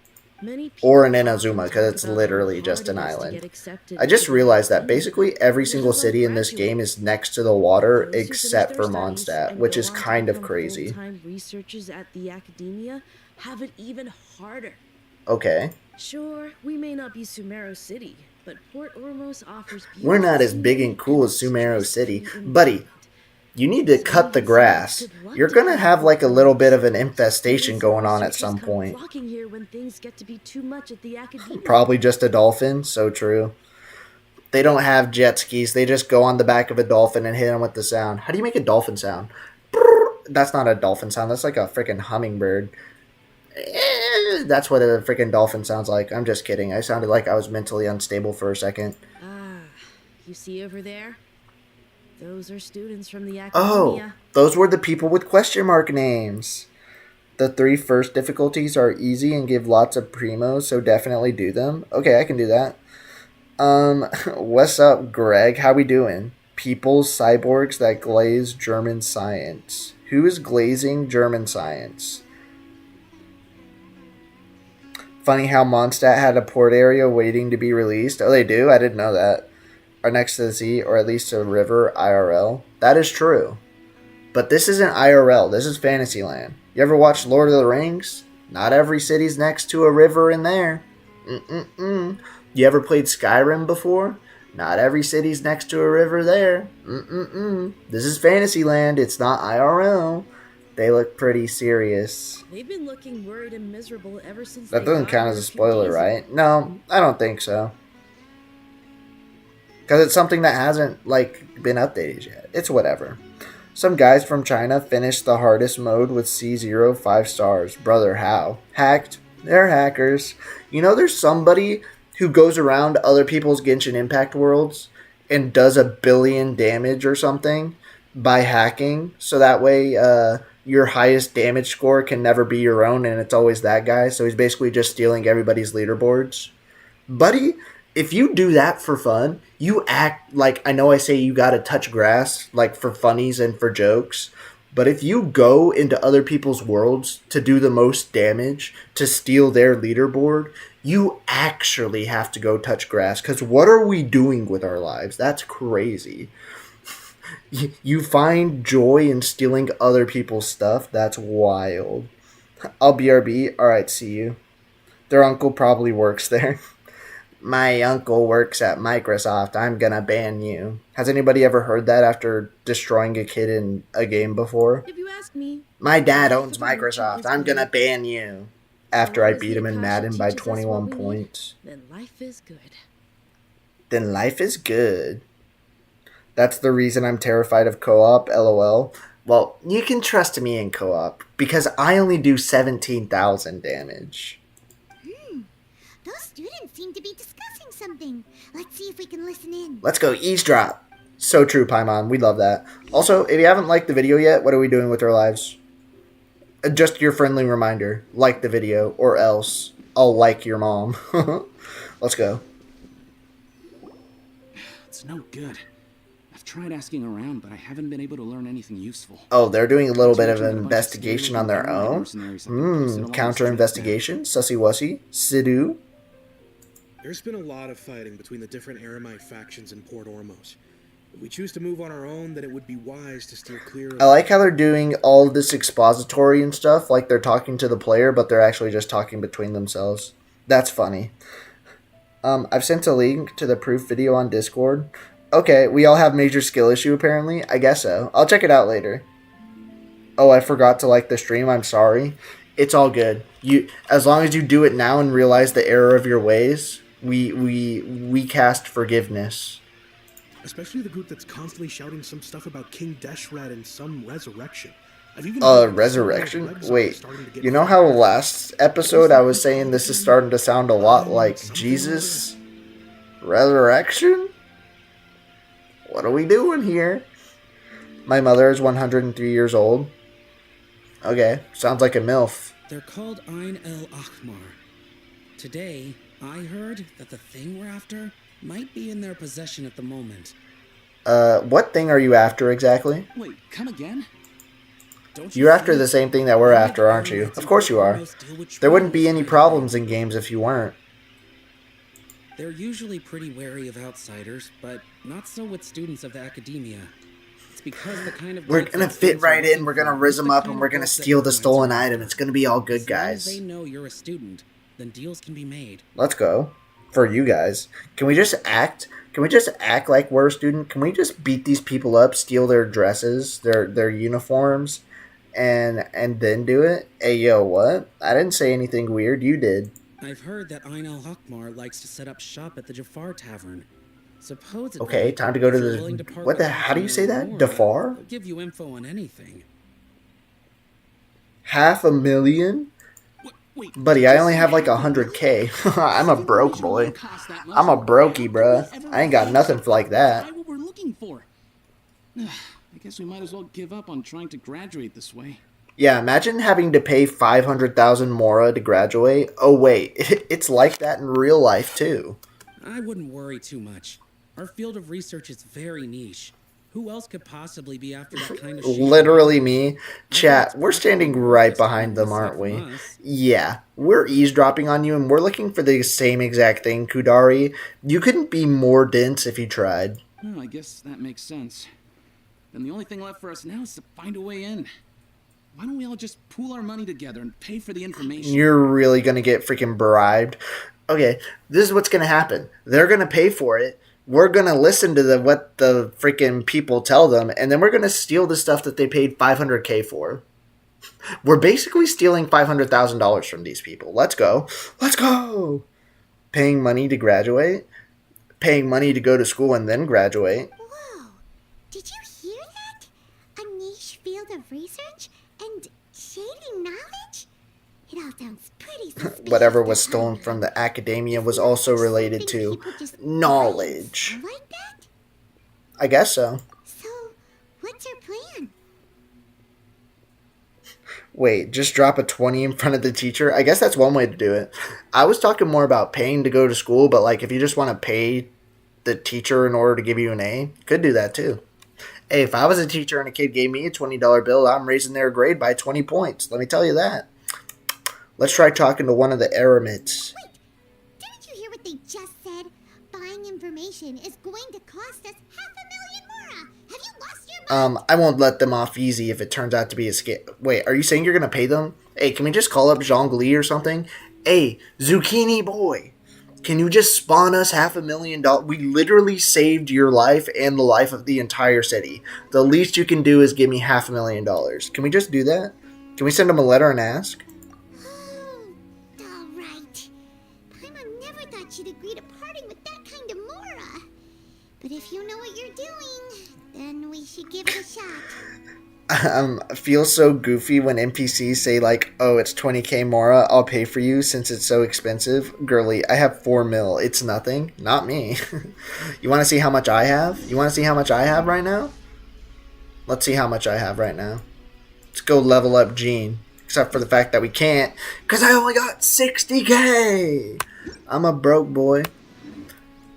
Or in Inazuma, because it's literally just an island. I just realized that basically every single city in this game is next to the water except for Mondstadt, which is kind of crazy. Researchers at the academia have it even harder. Okay. Sure, we may not be Sumeru City, but Port Ormos offers... We're not as big and cool as Sumeru City. Buddy, you need to cut the grass. You're gonna have like a little bit of an infestation going on at some point. Here when things get to be too much at the academia. Probably just a dolphin, so true. They don't have jet skis. They just go on the back of a dolphin and hit them with the sound. How do you make a dolphin sound? That's not a dolphin sound. That's like a freaking hummingbird. That's what a freaking dolphin sounds like. I'm just kidding. I sounded like I was mentally unstable for a second. Ah, you see over there? Those are students from the Oh, academia. those were the people with question mark names. The 3 first difficulties are easy and give lots of primos, so definitely do them. Okay, I can do that. What's up, Greg? How we doing? People, cyborgs that glaze German science. Who is glazing German science? Funny how Mondstadt had a port area waiting to be released. Oh, they do? I didn't know that. Are next to the sea, or at least a river, IRL. That is true. But this isn't IRL. This is Fantasyland. You ever watched Lord of the Rings? Not every city's next to a river in there. Mm-mm-mm. You ever played Skyrim before? Not every city's next to a river there. Mm-mm-mm. This is Fantasyland. It's not IRL. They look pretty serious. They've been looking worried and miserable ever since That they doesn't got count here as a few spoiler, days right? ago. No, I don't think so. Because it's something that hasn't, been updated yet. It's whatever. Some guys from China finished the hardest mode with C0 5 stars. Brother, how? Hacked? They're hackers. You know, there's somebody who goes around other people's Genshin Impact worlds and does 1,000,000,000 damage or something by hacking. So that way, your highest damage score can never be your own, and it's always that guy. So he's basically just stealing everybody's leaderboards. Buddy, if you do that for fun, you act like, I know I say you gotta touch grass, like for funnies and for jokes, but if you go into other people's worlds to do the most damage, to steal their leaderboard, you actually have to go touch grass. Because what are we doing with our lives? That's crazy. You find joy in stealing other people's stuff? That's wild. I'll BRB. Alright, see you. Their uncle probably works there. My uncle works at Microsoft. I'm gonna ban you. Has anybody ever heard that after destroying a kid in a game before? If you ask me, My dad life owns of a merchant Microsoft. is I'm good. gonna ban you. So After long I as beat the him in Akasha Madden by teaches us what 21 we need, points. then life is good. Then life is good. That's the reason I'm terrified of co-op, LOL. Well, you can trust me in co-op because I only do 17,000 damage. Those students seem to be discussing something. Let's see if we can listen in. Let's go eavesdrop. So true, Paimon. We love that. Also, if you haven't liked the video yet, what are we doing with our lives? Just your friendly reminder. Like the video, or else I'll like your mom. Let's go. It's no good. I've tried asking around, but I haven't been able to learn anything useful. Oh, they're doing a little bit of Mentioned an that a bunch of investigation scary on their looking allied own. mercenaries have been posted along the Counter streets investigation. Sussy wussy. Sidhu. There's been a lot of fighting between the different Aramite factions in Port Ormos. If we choose to move on our own, then it would be wise to steer clear of... I like how they're doing all of this expository and stuff, like they're talking to the player, but they're actually just talking between themselves. That's funny. I've sent a link to the proof video on Discord. Okay, we all have major skill issue apparently. I guess so. I'll check it out later. Oh, I forgot to like the stream. I'm sorry. It's all good. As long as you do it now and realize the error of your ways, we cast forgiveness. Especially the group that's constantly shouting some stuff about King Deshret and some resurrection. I've even Resurrection? Wait, you know how last episode I was saying this is starting to sound a lot like Jesus? Resurrection? What are we doing here? My mother is 103 years old. Okay, sounds like a MILF. They're called Ein El Achmar. Today, I heard that the thing we're after might be in their possession at the moment. What thing are you after exactly? Wait, come again? Don't You're after think the same thing that we're after, aren't you? Of course you are. There wouldn't be any problems in games if you weren't. They're usually pretty wary of outsiders, but not so with students of the academia. It's because the kind of We're goods gonna that fit students are right in, looking we're gonna for riz is them the up, kind and of we're gonna goods that steal the Aramaites stolen are item. after. It's gonna be all good, As long as guys. they know you're a student, then deals can be made. Let's go. For you guys. Can we just act? Can we just act like we're a student? Can we just beat these people up, steal their dresses, their uniforms, and then do it? Hey, yo, what? I didn't say anything weird. You did. I've heard that Ein El Hakmar likes to set up shop at the Jafar Tavern. Supposedly, Okay, time to go to if you're willing the... to part What with the... How do you half say a that? million Dafar? they'll give you info on anything. 500,000? Wait, Buddy, did I you only say have like half a million? 100K. I'm a This broke information boy. wouldn't cost that much. I'm a brokey, How could we bruh. ever I ain't got afford nothing to for like that. buy what we're looking for? I guess we might as well give up on trying to graduate this way. Yeah, imagine having to pay 500,000 Mora to graduate. Oh wait, it's like that in real life too. I wouldn't worry too much. Our field of research is very niche. Who else could possibly be after that kind of shit? Literally me. I bet Chat, it's we're practically standing right worthless to behind them, anyone aren't aside we? from us. Yeah, we're eavesdropping on you and we're looking for the same exact thing, Kudari. You couldn't be more dense if you tried. Oh, I guess that makes sense. Then the only thing left for us now is to find a way in. Why don't we all just pool our money together and pay for the information? You're really gonna get freaking bribed. Okay, this is what's gonna happen. They're gonna pay for it. We're gonna listen to what the freaking people tell them, and then we're gonna steal the stuff that they paid 500K for. We're basically stealing $500,000 from these people. Let's go. Let's go. Paying money to graduate. Paying money to go to school and then graduate. Whoa! Did you hear that? A niche field of research and shady knowledge? It all sounds pretty suspicious. Whatever was to stolen me. from the academia was Isn't that also just related something to people just buy and knowledge. sell like that? I guess so. So, what's your plan? Wait, just drop a 20 in front of the teacher? I guess that's one way to do it. I was talking more about paying to go to school, but like if you just want to pay the teacher in order to give you an A, could do that too. Hey, if I was a teacher and a kid gave me a $20 bill, I'm raising their grade by 20 points. Let me tell you that. Let's try talking to one of the eremites. Wait, didn't you hear what they just said? Buying information is going to cost us 500,000 Mora. Have you lost your mind? I won't let them off easy if it turns out to be a scam. Wait, are you saying you're gonna pay them? Hey, can we just call up Zhongli or something? Hey, Zucchini Boy, can you just spawn us $500,000? We literally saved your life and the life of the entire city. The least you can do is give me $500,000. Can we just do that? Can we send them a letter and ask? All right. Paimon never thought she'd agree to parting with that kind of Mora. But if you know what you're doing, then we should give it a shot. Feels so goofy when NPCs say like, oh, it's 20K Mora, I'll pay for you since it's so expensive. Girly, I have 4 mil. It's nothing. Not me. You want to see how much I have? You want to see how much I have right now? Let's see how much I have right now. Let's go level up Gene. Except for the fact that we can't, because I only got 60K. I'm a broke boy.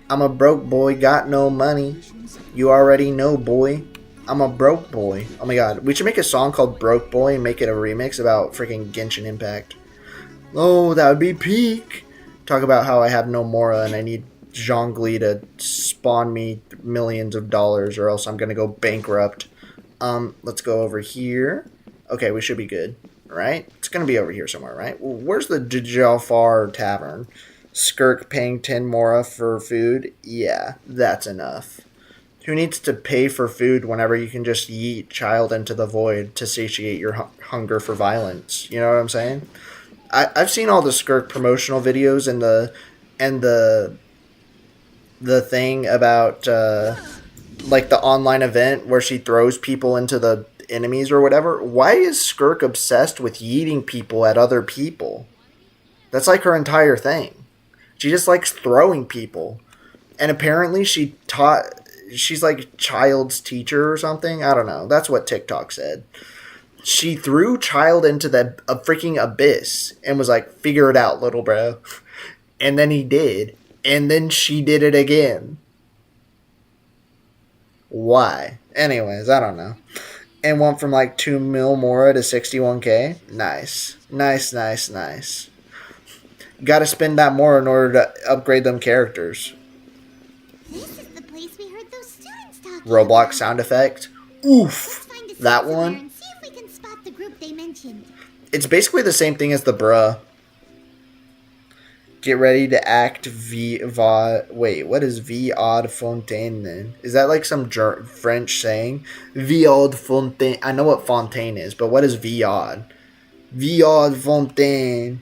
I'm a broke boy, got no money. You already know, boy. I'm a broke boy. Oh my god. We should make a song called Broke Boy and make it a remix about freaking Genshin Impact. Oh, that would be peak. Talk about how I have no Mora and I need Zhongli to spawn me millions of dollars or else I'm going to go bankrupt. Let's go over here. Okay, we should be good. Right? It's going to be over here somewhere, right? Well, where's the Jafar Tavern? Skirk paying 10 Mora for food? Yeah, that's enough. Who needs to pay for food whenever you can just yeet child into the void to satiate your hunger for violence? You know what I'm saying? I've seen all the Skirk promotional videos and the thing about like the online event where she throws people into the enemies or whatever. Why is Skirk obsessed with yeeting people at other people? That's like her entire thing. She just likes throwing people. And apparently she's like child's teacher or something. I don't know. That's what TikTok said. She threw child into a freaking abyss and was like, figure it out, little bro. And then he did. And then she did it again. Why? Anyways, I don't know. And went from like 2 mil Mora to 61K. Nice. Nice. Gotta spend that more in order to upgrade them characters. This is the place we heard those students talking Roblox about. sound effect. Let's Oof. find a That sensor there one. and see if we can spot the group they mentioned. It's basically the same thing as the bruh. Get ready to act Wait, what is Viod Fontaine then? Is that like some French saying? Viod Fontaine. I know what Fontaine is, but what is Viod? Viod Fontaine.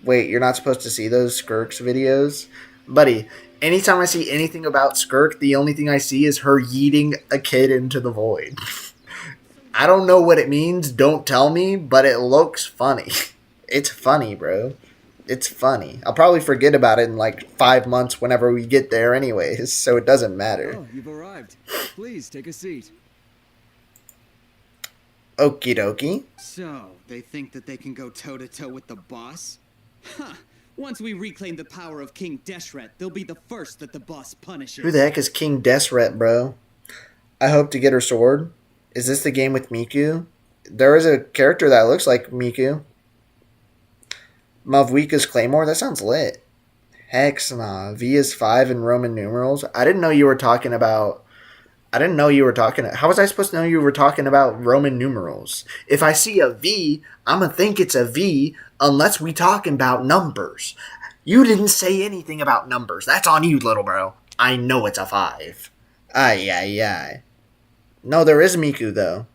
Wait, you're not supposed to see those Skirks videos? Buddy, anytime I see anything about Skirk, the only thing I see is her yeeting a kid into the void. I don't know what it means, don't tell me, but it looks funny. It's funny, bro. It's funny. I'll probably forget about it in like 5 months whenever we get there anyways, so it doesn't matter. Oh, you've arrived. Please take a seat. Okie dokie. So, they think that they can go toe-to-toe with the boss? Huh. Once we reclaim the power of King Deshret, they'll be the first that the boss punishes. Who the heck is King Desret, bro? I hope to get her sword. Is this the game with Miku? There is a character that looks like Miku. Mavwika's Claymore? That sounds lit. Hex nah. V is 5 in Roman numerals. I didn't know you were talking about... How was I supposed to know you were talking about Roman numerals? If I see a V, I'm going to think it's a V unless we talking about numbers. You didn't say anything about numbers. That's on you, little bro. I know it's a 5. Ay, ay, ay. No, there is Miku, though.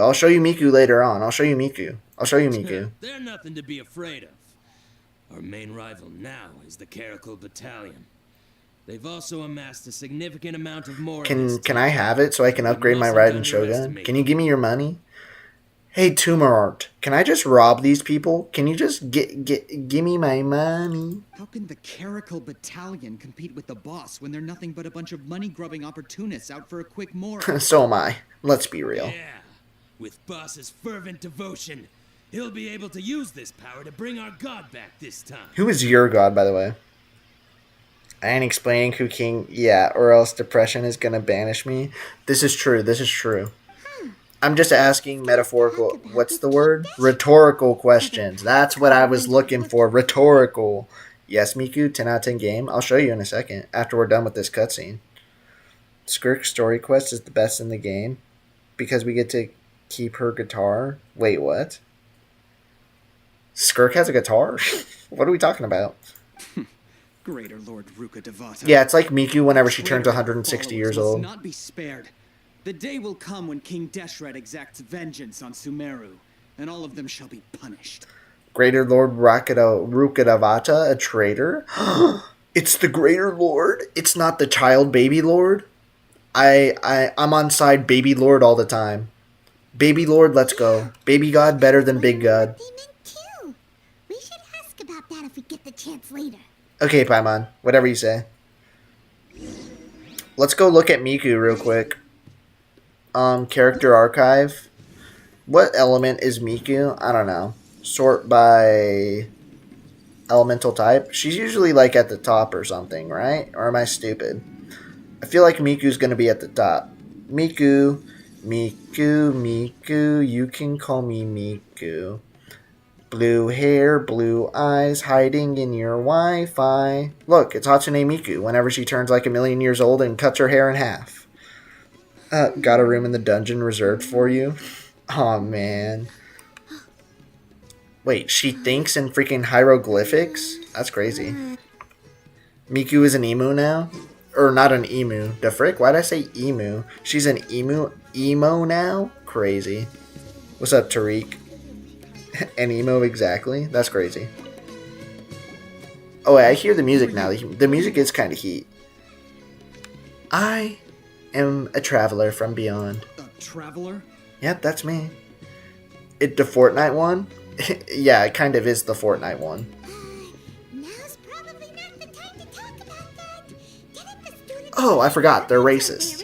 I'll show you Miku later on. I'll show you Miku. They're nothing to be afraid of. Our main rival now is the Caracal Battalion. They've also amassed a significant amount of more. Can I have it so I can upgrade my Raiden Shogun? Can you give me your money? Hey, Tumorart, can I just rob these people? Can you just give me my money? How can the Caracal Battalion compete with the boss when they're nothing but a bunch of money-grubbing opportunists out for a quick mora? So am I. Let's be real. Yeah, with boss's fervent devotion, he'll be able to use this power to bring our god back this time. Who is your god, by the way? I ain't explaining who King... Yeah, or else depression is gonna banish me. This is true. I'm just asking metaphorical... What's the word? Rhetorical questions. That's what I was looking for. Rhetorical. Yes, Miku, 10 out of 10 game. I'll show you in a second, after we're done with this cutscene. Skirk's story quest is the best in the game, because we get to keep her guitar. Wait, what? Skirk has a guitar? What are we talking about? Greater Lord Ruka Devata. Yeah, it's like Miku whenever she turns 160 years old. Must not be spared. The day will come when King Deshret exacts vengeance on Sumeru, and all of them shall be punished. Greater Lord Rukadavata, a traitor? It's the Greater Lord? It's not the child Baby Lord? I'm on side Baby Lord all the time. Baby Lord, let's go. Baby God better than Big God. They meant too. We should ask about that if we get the chance later. Okay, Paimon. Whatever you say. Let's go look at Miku real quick. Character archive. What element is Miku? I don't know. Sort by elemental type. She's usually like at the top or something, right? Or am I stupid? I feel like Miku's gonna be at the top. Miku, you can call me Miku. Blue hair, blue eyes, hiding in your Wi-Fi. Look, it's Hatsune Miku whenever she turns like 1,000,000 years old and cuts her hair in half. Got a room in the dungeon reserved for you. Aw, man. Wait, she thinks in freaking hieroglyphics? That's crazy. Miku is an emu now? Or not an emu. The frick? Why'd I say emu? She's an emo now? Crazy. What's up, Tariq? An emo exactly? That's crazy. Oh, wait, I hear the music now. The music is kind of heat. I am a traveler from beyond. A traveler? Yep, that's me. It the Fortnite one? Yeah, it kind of is the Fortnite one. Now's probably not the time to talk about that. Didn't the students... Oh, I forgot. They're racist.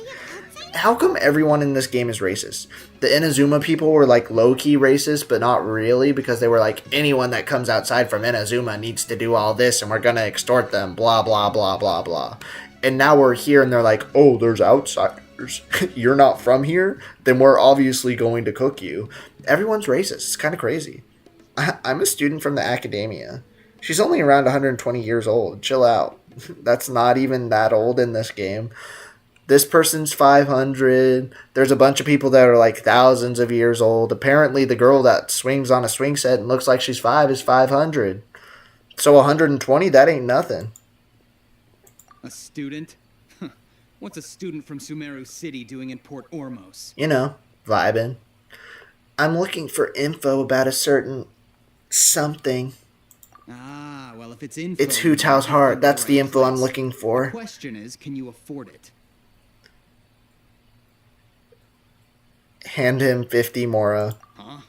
How come everyone in this game is racist? The Inazuma people were like low-key racist, but not really, because they were like, anyone that comes outside from Inazuma needs to do all this, and we're gonna extort them, blah, blah, blah, blah, blah. And now we're here, and they're like, oh, there's outsiders. You're not from here? Then we're obviously going to cook you. Everyone's racist. It's kind of crazy. I'm a student from the academia. She's only around 120 years old. Chill out. That's not even that old in this game. This person's 500. There's a bunch of people that are like thousands of years old. Apparently, the girl that swings on a swing set and looks like she's 5 is 500. So 120, that ain't nothing. A student? What's a student from Sumeru City doing in Port Ormos? You know, vibing. I'm looking for info about a certain something. Ah, well, if it's info, It's Hu Tao's heart. That's the info I'm looking The for. question is, can you afford it? Hand him 50 Mora. Huh?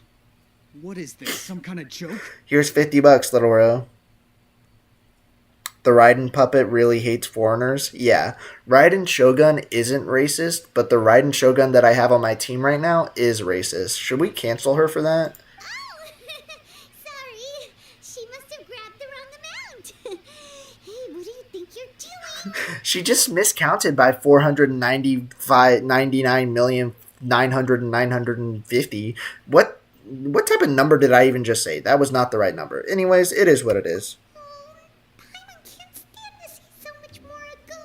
What is this? Some kind of joke? Here's 50 bucks, little bro. The Raiden puppet really hates foreigners. Yeah, Raiden Shogun isn't racist, but the Raiden Shogun that I have on my team right now is racist. Should we cancel her for that? Oh! Sorry. She must have grabbed the wrong amount. Hey, what do you think you're doing? She just miscounted by 495, 99,900,950. What type of number did I even just say? That was not the right number. Anyways, it is what it is. Paimon can't stand to see so much more ago.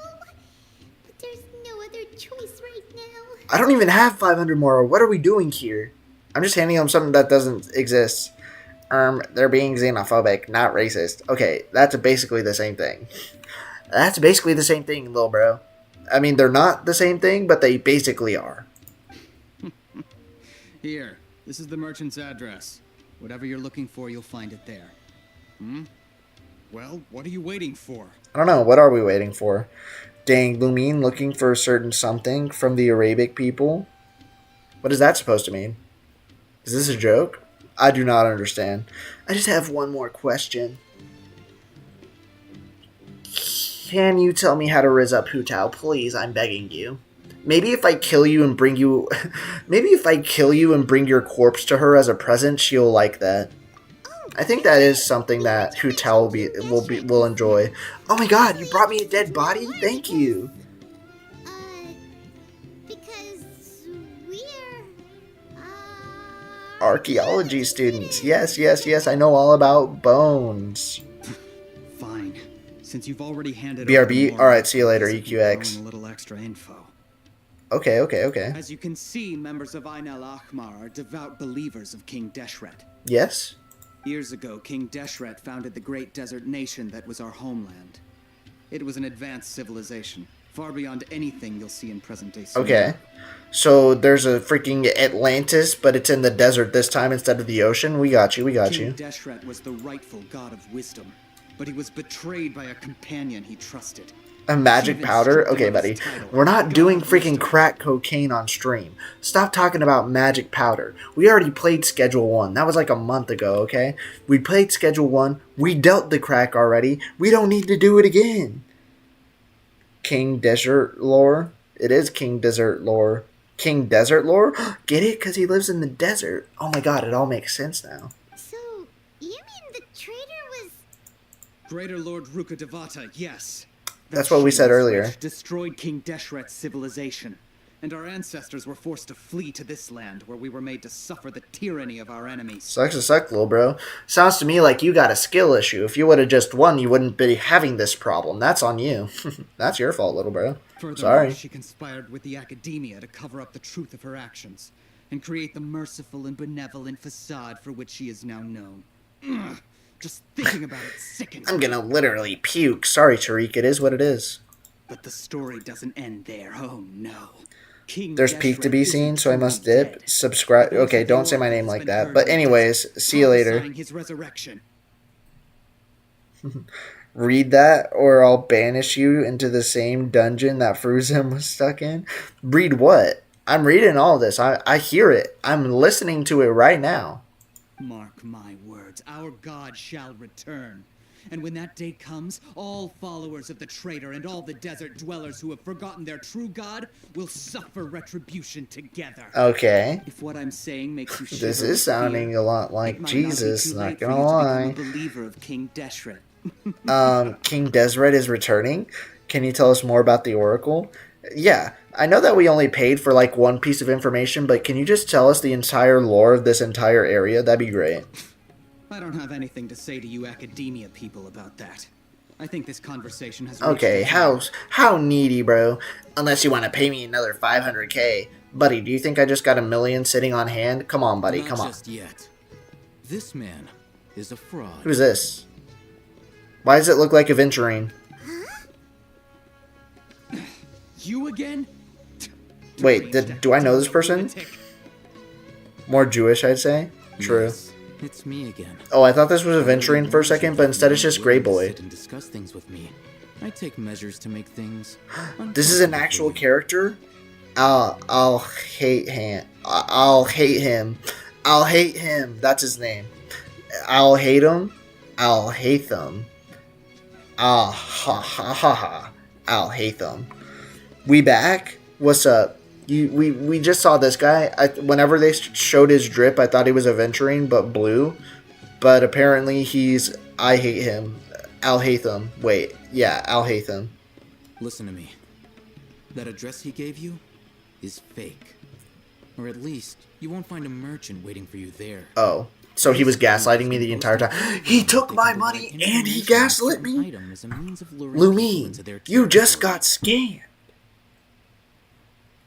But there's no other choice right now. I don't even have 500 more. What are we doing here? I'm just handing them something that doesn't exist. They're being xenophobic, not racist. Okay, that's basically the same thing. That's basically the same thing, little bro. I mean, they're not the same thing, but they basically are. Here, this is the merchant's address. Whatever you're looking for, you'll find it there. Well, what are you waiting for? I don't know. What are we waiting for? Dang, Lumine looking for a certain something from the Arabic people? What is that supposed to mean? Is this a joke? I do not understand. I just have one more question. Can you tell me how to riz up Hu Tao? Please, I'm begging you. Maybe if I kill you and bring you... maybe if I kill you and bring your corpse to her as a present, she'll like that. I think that is something that Hu Tao will enjoy. Oh my god, you brought me a dead body? Thank you. Because we're... Archaeology students. Yes, yes, yes. I know all about bones. Fine. Since you've already handed BRB? over Alright, see you later, let's keep EQX. throwing a little extra info. Okay, okay, okay. As you can see, members of Ain al-Ahmar are devout believers of King Deshret. Yes? Years ago, King Deshret founded the great desert nation that was our homeland. It was an advanced civilization, far beyond anything you'll see in present-day Sumeru. Okay. So there's a freaking Atlantis, but it's in the desert this time instead of the ocean? We got you, we got you. King Deshret was the rightful god of wisdom, but he was betrayed by a companion he trusted. A magic powder? Okay, buddy. We're not doing freaking crack cocaine on stream. Stop talking about magic powder. We already played Schedule 1. That was like a month ago, okay? We played Schedule 1. We dealt the crack already. We don't need to do it again. King Desert Lore? It is King Desert Lore. King Desert Lore? Get it? Because he lives in the desert. Oh my god, it all makes sense now. So, you mean the traitor was... Greater Lord Ruka Devata, yes. That's what we said earlier. Destroyed King Deshret's civilization, and our ancestors were forced to flee to this land where we were made to suffer the tyranny of our enemies. Sucks to suck, little bro. Sounds to me like you got a skill issue. If you would have just won, you wouldn't be having this problem. That's on you. That's your fault, little bro. Furthermore, Sorry. she conspired with the academia to cover up the truth of her actions, and create the merciful and benevolent facade for which she is now known. Ugh. Just thinking about it sickens. I'm gonna literally puke. Sorry, Tariq. It is what it is. But the story doesn't end there. Oh no. There's peak to be seen, so I must dip. Subscribe. Okay, don't say my name like that. But anyways, see you later. His resurrection. Read that, or I'll banish you into the same dungeon that Fruzim was stuck in. Read what? I'm reading all this. I hear it. I'm listening to it right now. Mark my words, our God shall return. And when that day comes, all followers of the traitor and all the desert dwellers who have forgotten their true God will suffer retribution together. Okay. If what I'm saying makes you shiver This with is sounding fear, a lot like it might Jesus, not, not be too late gonna for you lie. to become a believer of King Deshret. King Deseret is returning? Can you tell us more about the Oracle? Yeah, I know that we only paid for like one piece of information, but can you just tell us the entire lore of this entire area? That'd be great. I don't have anything to say to you academia people about that. I think this conversation has Okay, how needy, bro? Unless you want to pay me another 500k. Buddy, do you think I just got $1 million sitting on hand? Come on, buddy, come on. Not just yet. This man is a fraud. Who's this? Why does it look like Aventurine? You again? Wait, do I know this person? More Jewish, I'd say. True. Yes, It's me again. Oh, I thought this was Aventurine for a second, but instead it's just Grey Boy. Sit and discuss things with me. I take measures to make things. This is an actual character? I'll hate him. I'll hate him. I'll hate him. That's his name. I'll hate him. I'll hate them. Ah ha ha ha ha. I'll hate them. We back? What's up? We just saw this guy. Whenever they showed his drip, I thought he was Aventurine, but blue. But apparently he's. I hate him. I'll hate them. Wait, yeah, I'll hate them. Listen to me. That address he gave you is fake. Or at least, you won't find a merchant waiting for you there. Oh, so he was gaslighting me the entire time. He took my money and he gaslit me? Lumine, you just got scammed.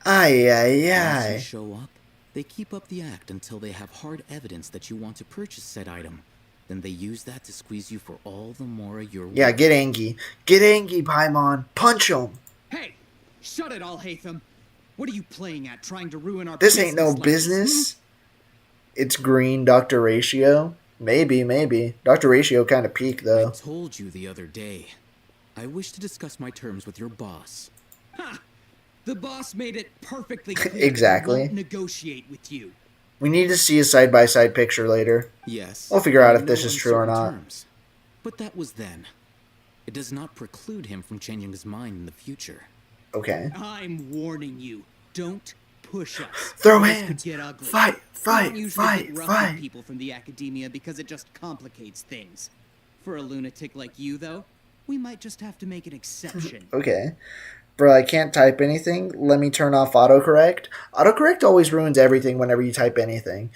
Ay, ay, Once ay. you show up, they keep up the act until they have hard evidence that you want to purchase said item. Then they use that to squeeze you for all the more you're worth. Yeah, get angry. Get angry, Paimon. Punch him. Hey! Shut it, Alhaitham! What are you playing at, trying to ruin our This ain't no like business. It's green, Dr. Ratio. Maybe. Dr. Ratio kind of peaked, though. I told you the other day. I wish to discuss my terms with your boss. Ha! The boss made it perfectly clear Exactly. he won't negotiate with you. We need to see a side-by-side picture later. Yes. We'll figure out I if this know is true or uncertain not. terms. But that was then. It does not preclude him from changing his mind in the future. Okay. I'm warning you. Don't push us. Throw This hands. could get ugly. Fight, We don't usually get rough with fight. people from the academia because it just complicates things. For a lunatic like you, though, we might just have to make an exception. Okay. Bro, I can't type anything. Let me turn off autocorrect. Autocorrect always ruins everything whenever you type anything.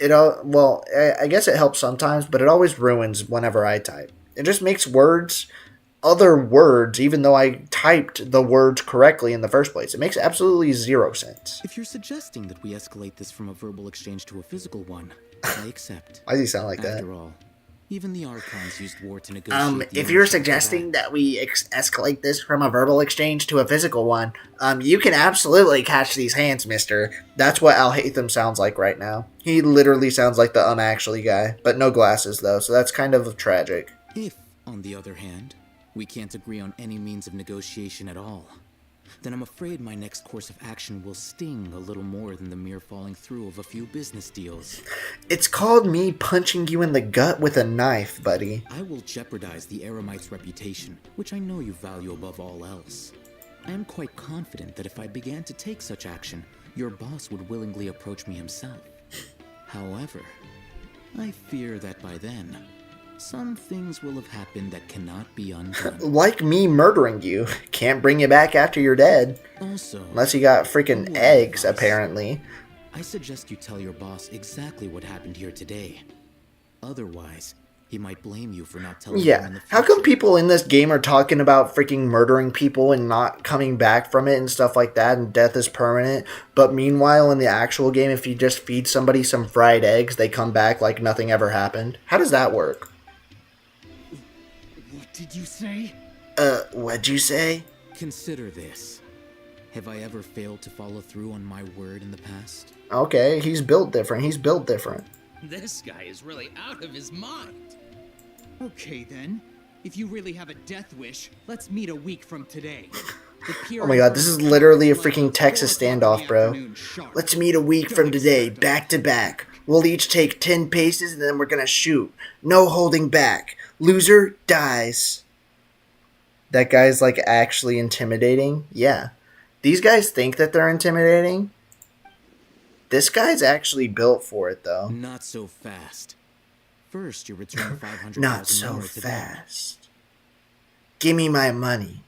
Well, I guess it helps sometimes, but it always ruins whenever I type. It just makes other words, even though I typed the words correctly in the first place. It makes absolutely zero sense. If you're suggesting that we escalate this from a verbal exchange to a physical one, I accept. Why does he sound like that? After all, even the Archons used war to negotiate. If you're suggesting that we escalate this from a verbal exchange to a physical one, you can absolutely catch these hands, mister. That's what Alhaitham sounds like right now. He literally sounds like the actually guy, but no glasses though, so that's kind of tragic. If, on the other hand, we can't agree on any means of negotiation at all, then I'm afraid my next course of action will sting a little more than the mere falling through of a few business deals. It's called me punching you in the gut with a knife, buddy. I will jeopardize the Eremite's reputation, which I know you value above all else. I am quite confident that if I began to take such action, your boss would willingly approach me himself. However, I fear that by then, some things will have happened that cannot be undone. Like me murdering you. Can't bring you back after you're dead. Also, unless you got freaking eggs, apparently. I suggest you tell your boss exactly what happened here today. Otherwise, he might blame you for not telling him in Yeah. the future. How come people in this game are talking about freaking murdering people and not coming back from it and stuff like that, and death is permanent? But meanwhile, in the actual game, if you just feed somebody some fried eggs, they come back like nothing ever happened? How does that work? What did you say? What'd you say? Consider this. Have I ever failed to follow through on my word in the past? Okay, he's built different. This guy is really out of his mind. Okay then. If you really have a death wish, let's meet a week from today. Oh my god, this is literally a freaking Texas standoff, bro. Let's meet a week from today, back to back. We'll each take 10 paces and then we're gonna shoot. No holding back. Loser dies. That guy's like actually intimidating? Yeah. These guys think that they're intimidating. This guy's actually built for it though. Not so fast. First, you return 500,000 Not so more to them. fast. Give me my money.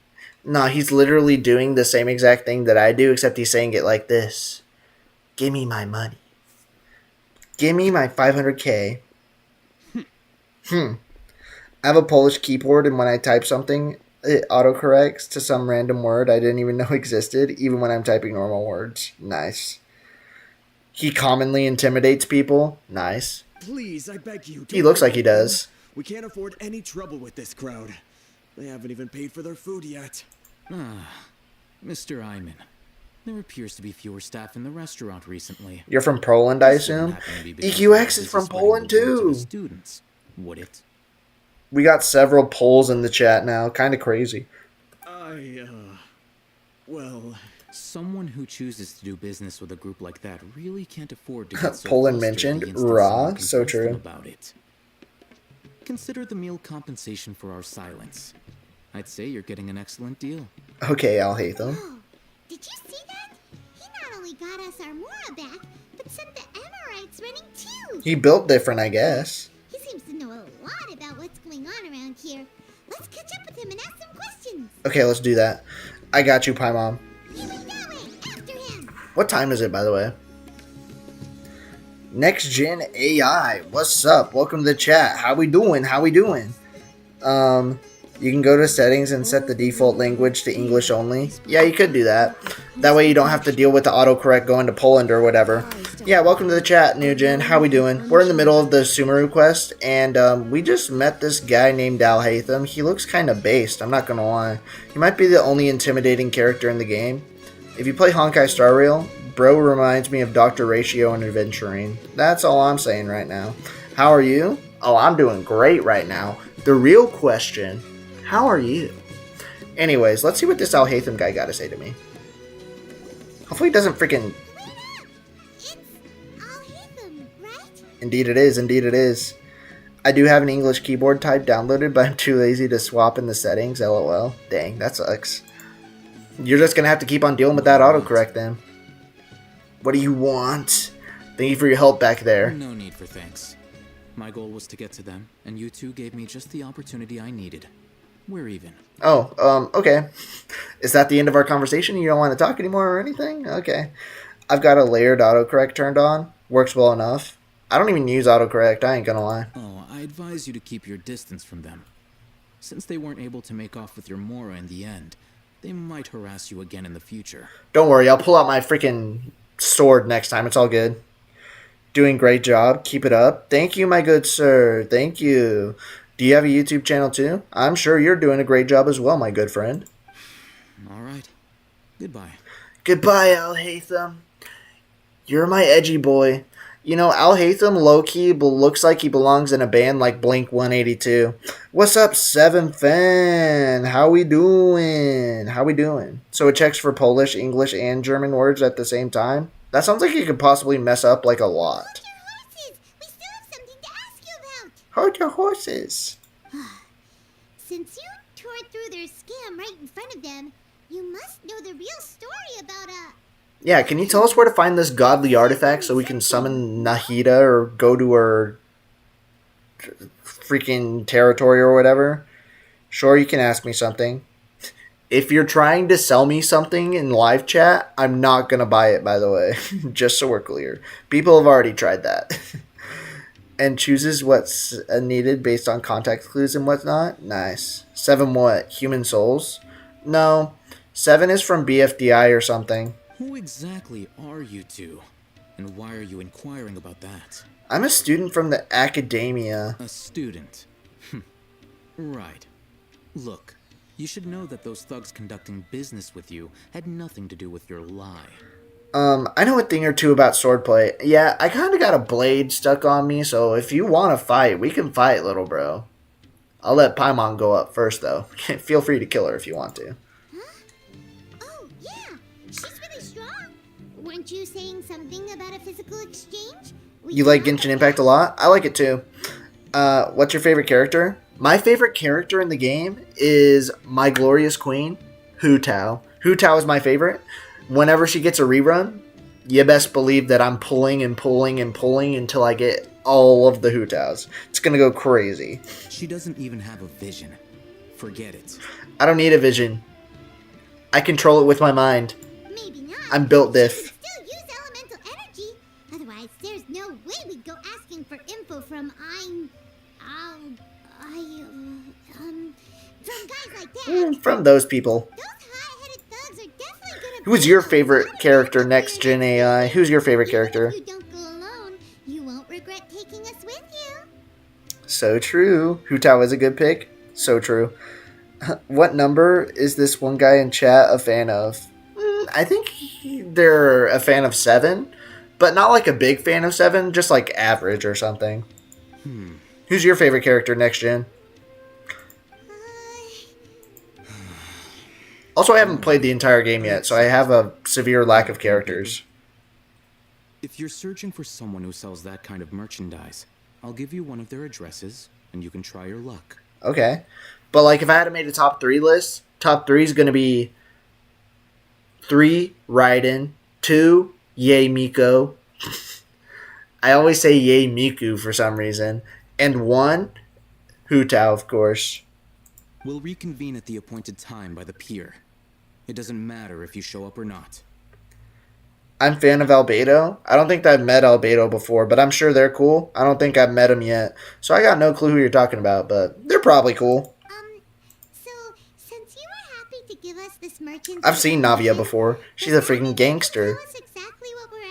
No, he's literally doing the same exact thing that I do, except he's saying it like this. Give me my money. Give me my 500k. I have a Polish keyboard, and when I type something, it autocorrects to some random word I didn't even know existed, even when I'm typing normal words. Nice. He commonly intimidates people. Nice. Please, I beg you. He looks like he does. We can't afford any trouble with this crowd. They haven't even paid for their food yet. Ah, Mr. Iman. There appears to be fewer staff in the restaurant recently. You're from Poland, I This wouldn't assume? happen to be because EQX the is from business money Poland will go to the too. students, would it? We got several Poles in the chat now. Kind of crazy. Well, Someone who chooses to do business with a group like that really can't afford to get so Poland flustered mentioned. the instant Raw. someone So confronts them true. about it. Consider the meal compensation for our silence. I'd say you're getting an excellent deal. Okay, I'll hate them. Oh, did you see that? He not only got us our Mora back, but sent the Amorites running too. He built different, I guess. He seems to know a lot about what's going on around here. Let's catch up with him and ask some questions. Okay, let's do that. I got you, Paimon. Here we go, after him. What time is it, by the way? Next Gen AI, what's up? Welcome to the chat. How we doing? How we doing? You can go to settings and set the default language to English only. Yeah, you could do that. That way you don't have to deal with the autocorrect going to Poland or whatever. Yeah, welcome to the chat, New Gen. How we doing? We're in the middle of the Sumeru quest, and we just met this guy named Alhaitham. He looks kind of based, I'm not gonna lie. He might be the only intimidating character in the game. If you play Honkai Star Rail, bro reminds me of Dr. Ratio in Adventuring. That's all I'm saying right now. How are you? Oh, I'm doing great right now. The real question, how are you? Anyways, let's see what this Alhaitham guy got to say to me. Hopefully he doesn't freaking... It's Alhaitham, right? Indeed it is, indeed it is. I do have an English keyboard type downloaded, but I'm too lazy to swap in the settings, lol. Dang, that sucks. You're just gonna have to keep on dealing with that autocorrect then. What do you want? Thank you for your help back there. No need for thanks. My goal was to get to them, and you two gave me just the opportunity I needed. We're even. Oh, okay. Is that the end of our conversation? You don't want to talk anymore or anything? Okay. I've got a layered autocorrect turned on. Works well enough. I don't even use autocorrect, I ain't gonna lie. Oh, I advise you to keep your distance from them. Since they weren't able to make off with your Mora in the end, they might harass you again in the future. Don't worry, I'll pull out my freaking sword next time. It's all good. Doing great job. Keep it up. Thank you, my good sir. Thank you. Do you have a YouTube channel too? I'm sure you're doing a great job as well, my good friend. All right. Goodbye. Goodbye, Alhaitham. You're my edgy boy. You know, Alhaitham low-key looks like he belongs in a band like Blink-182. What's up, Seven Fan? How we doing? How we doing? So it checks for Polish, English, and German words at the same time? That sounds like it could possibly mess up like a lot. Hold your horses! We still have something to ask you about! Hold your horses. Since you tore through their scam right in front of them, you must know the real story about Yeah, can you tell us where to find this godly artifact so we can summon Nahida or go to her freaking territory or whatever? Sure, you can ask me something. If you're trying to sell me something in live chat, I'm not going to buy it, by the way. Just so we're clear. People have already tried that. And chooses what's needed based on context clues and whatnot. Nice. 7 what? Human souls? No. 7 is from BFDI or something. Who exactly are you two? And why are you inquiring about that? I'm a student from the academia. A student? Right. Look, you should know that those thugs conducting business with you had nothing to do with your lie. I know a thing or two about swordplay. Yeah, I kind of got a blade stuck on me, so if you want to fight, we can fight, little bro. I'll let Paimon go up first, though. Feel free to kill her if you want to. Oh, yeah! She's really strong! Weren't you saying something about a physical exchange? You like Genshin Impact a lot? I like it too. What's your favorite character? My favorite character in the game is my glorious queen, Hu Tao. Hu Tao is my favorite. Whenever she gets a rerun, you best believe that I'm pulling and pulling and pulling until I get all of the Hu Taos. It's gonna go crazy. She doesn't even have a vision. Forget it. I don't need a vision. I control it with my mind. Maybe not. I'm built She diff. can still use elemental energy. Otherwise, there's no way we'd go asking for info from from guys like that. From those people. Those high-headed thugs are definitely gonna. Who's your favorite character next Gen AI? Who's your favorite character? If you don't go alone, you won't regret taking us with you. So true. Hu Tao is a good pick. So true. What number is this one guy in chat a fan of? I think they're a fan of 7, but not like a big fan of 7, just like average or something. Who's your favorite character next gen? Also, I haven't played the entire game yet, so I have a severe lack of characters. If you're searching for someone who sells that kind of merchandise, I'll give you one of their addresses, and you can try your luck. Okay. But, like, if I had to make a top 3 list, top 3 is going to be 3, Raiden, 2, Yay Miko. I always say Yay Miku for some reason. And 1, Hu Tao, of course. We'll reconvene at the appointed time by the pier. It doesn't matter if you show up or not. I'm a fan of Albedo. I don't think I've met Albedo before, but I'm sure they're cool. I don't think I've met them yet. So I got no clue who you're talking about, but they're probably cool. So, since you were happy to give us this merchant... I've seen Nahdia before. She's a freaking gangster. Tell us exactly what we're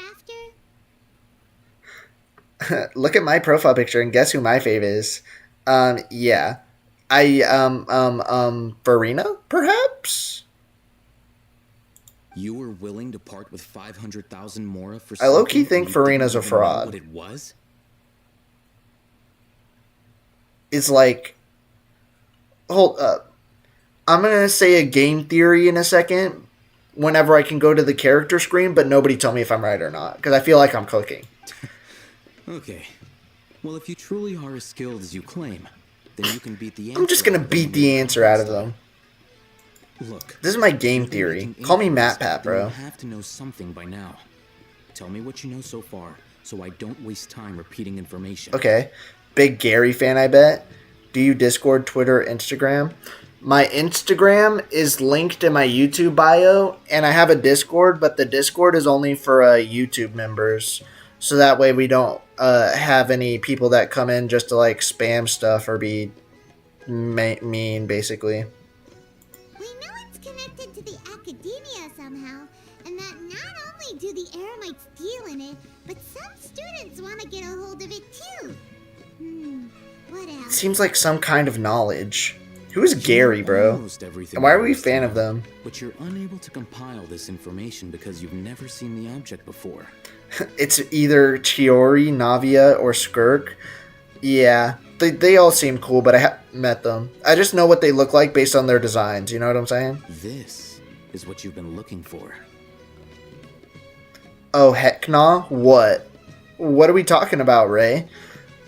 after? Look at my profile picture and guess who my fave is. Yeah. Farina, perhaps? You were willing to part with 500,000 Mora for I low-key something think you Farina's a didn't even know fraud. what it was? It's like... Hold up. I'm going to say a game theory in a second whenever I can go to the character screen, but nobody tell me if I'm right or not, because I feel like I'm cooking. Okay. Well, if you truly are as skilled as you claim, then you can beat the answer. I'm just going to beat the answer out of them. Look, This is my game theory. Call me Matt Pat, you bro. have to know something by now. Tell me what you know so far, so I don't waste time repeating information. Okay. Big Gary fan, I bet. Do you Discord, Twitter, Instagram? My Instagram is linked in my YouTube bio, and I have a Discord, but the Discord is only for YouTube members. So that way we don't have any people that come in just to like spam stuff or be mean, basically. We know it's connected to the academia somehow, and that not only do the Eremites deal in it, but some students want to get a hold of it too. What else? Seems like some kind of knowledge. Who is Gary, bro? Almost everything And why are we a there is fan to of know, them? But you're unable to compile this information because you've never seen the object before. It's either Chiori, Navia, or Skirk. Yeah, they all seem cool, but I haven't met them. I just know what they look like based on their designs, you know what I'm saying? This is what you've been looking for. Oh, heck nah? What? What are we talking about, Ray?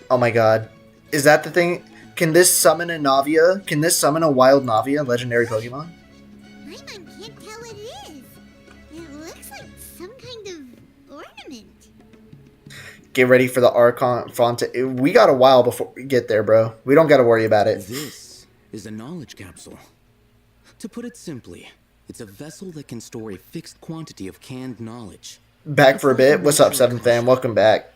Oh my god. Is that the thing? Can this summon a Navia? Can this summon a wild Navia, legendary Pokemon? Paimon can't tell what it is. It looks like some kind of ornament. Get ready for the Archon font. We got a while before we get there, bro. We don't got to worry about it. This is a knowledge capsule. To put it simply, it's a vessel that can store a fixed quantity of canned knowledge. Back for a bit. What's up, 7 fan? Welcome back.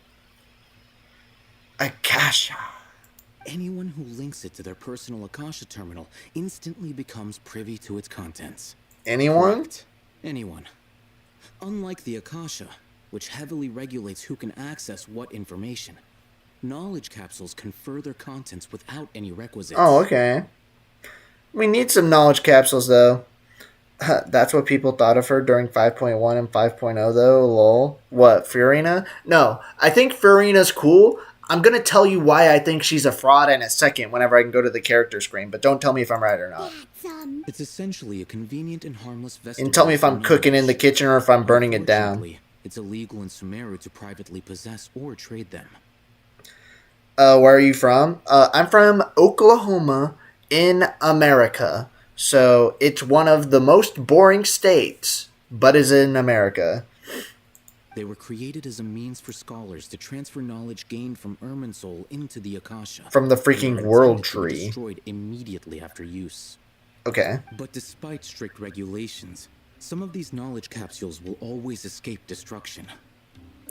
Akasha. Anyone who links it to their personal Akasha terminal instantly becomes privy to its contents. Anyone? Correct. Anyone. Unlike the Akasha, which heavily regulates who can access what information, knowledge capsules confer their contents without any requisites. Oh, okay. We need some knowledge capsules, though. That's what people thought of her during 5.1 and 5.0, though. Lol. What, Furina? No, I think Furina's cool. I'm going to tell you why I think she's a fraud in a second whenever I can go to the character screen, but don't tell me if I'm right or not. It's essentially a convenient and harmless vessel. And tell me if I'm cooking in the kitchen or if I'm burning it down. It's illegal in Sumeru to privately possess or trade them. Where are you from? I'm from Oklahoma in America. So it's one of the most boring states, but is in America. They were created as a means for scholars to transfer knowledge gained from Irminsul into the Akasha. From the freaking world tree. Destroyed immediately after use. Okay. But despite strict regulations, some of these knowledge capsules will always escape destruction.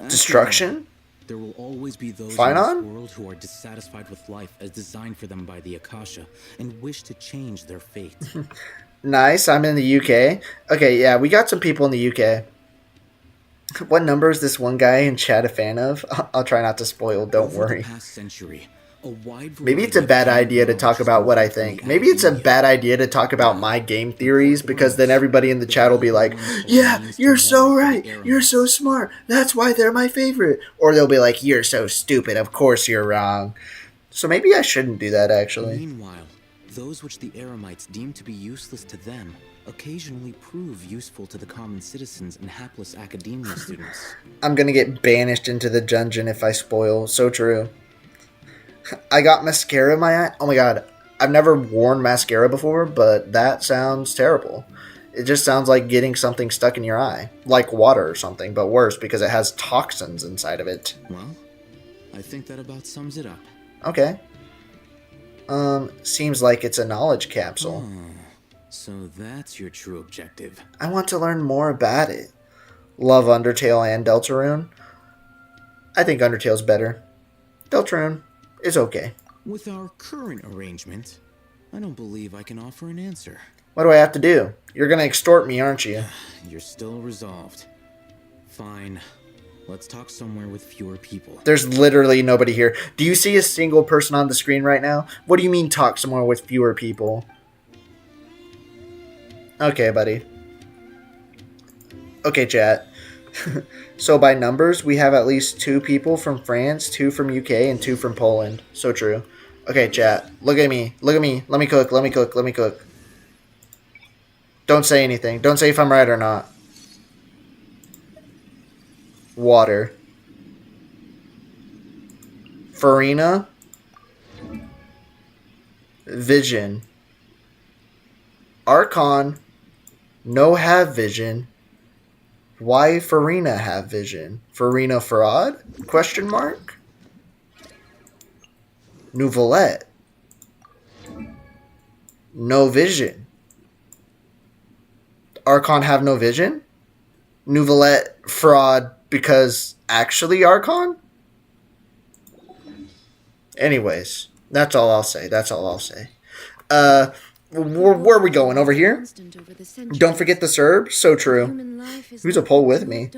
Destruction? There will always be those Fine in on? this world who are dissatisfied with life as designed for them by the Akasha and wish to change their fate. Nice, I'm in the UK. Okay, yeah, we got some people in the UK. What number is this one guy in chat a fan of? I'll try not to spoil, don't Over worry. the past century, A wide Maybe it's a variety of bad game idea to talk knowledge about what I derived from think. the Maybe it's a academia. bad idea to talk about my game theories, because then everybody in the chat will be like, yeah, you're so right. You're so smart. That's why they're my favorite. Or they'll be like, you're so stupid. Of course you're wrong. So maybe I shouldn't do that, actually. Meanwhile, those which the Eremites deem to be useless to them occasionally prove useful to the common citizens and hapless academia students. I'm gonna get banished into the dungeon if I spoil. So true. I got mascara in my eye. Oh my god. I've never worn mascara before, but that sounds terrible. It just sounds like getting something stuck in your eye. Like water or something, but worse because it has toxins inside of it. Well, I think that about sums it up. Okay. Seems like it's a knowledge capsule. So that's your true objective. I want to learn more about it. Love Undertale and Deltarune. I think Undertale's better. Deltarune is okay. With our current arrangement, I don't believe I can offer an answer. What do I have to do? You're gonna extort me, aren't you? You're still resolved. Fine. Let's talk somewhere with fewer people. There's literally nobody here. Do you see a single person on the screen right now? What do you mean talk somewhere with fewer people? Okay, buddy. Okay, chat. So by numbers, we have at least 2 people from France, 2 from UK, and 2 from Poland. So true. Okay, chat. Look at me. Look at me. Let me cook. Let me cook. Let me cook. Don't say anything. Don't say if I'm right or not. Water. Farina. Vision. Archon. No have vision. Why Farina have vision? Farina fraud? Question mark? Nouvelette. No vision. Archon have no vision? Nouvelette fraud because actually Archon? Anyways, that's all I'll say. That's all I'll say. Where are we going? Over here? Don't forget the Serb. So true. Who's a pole with me?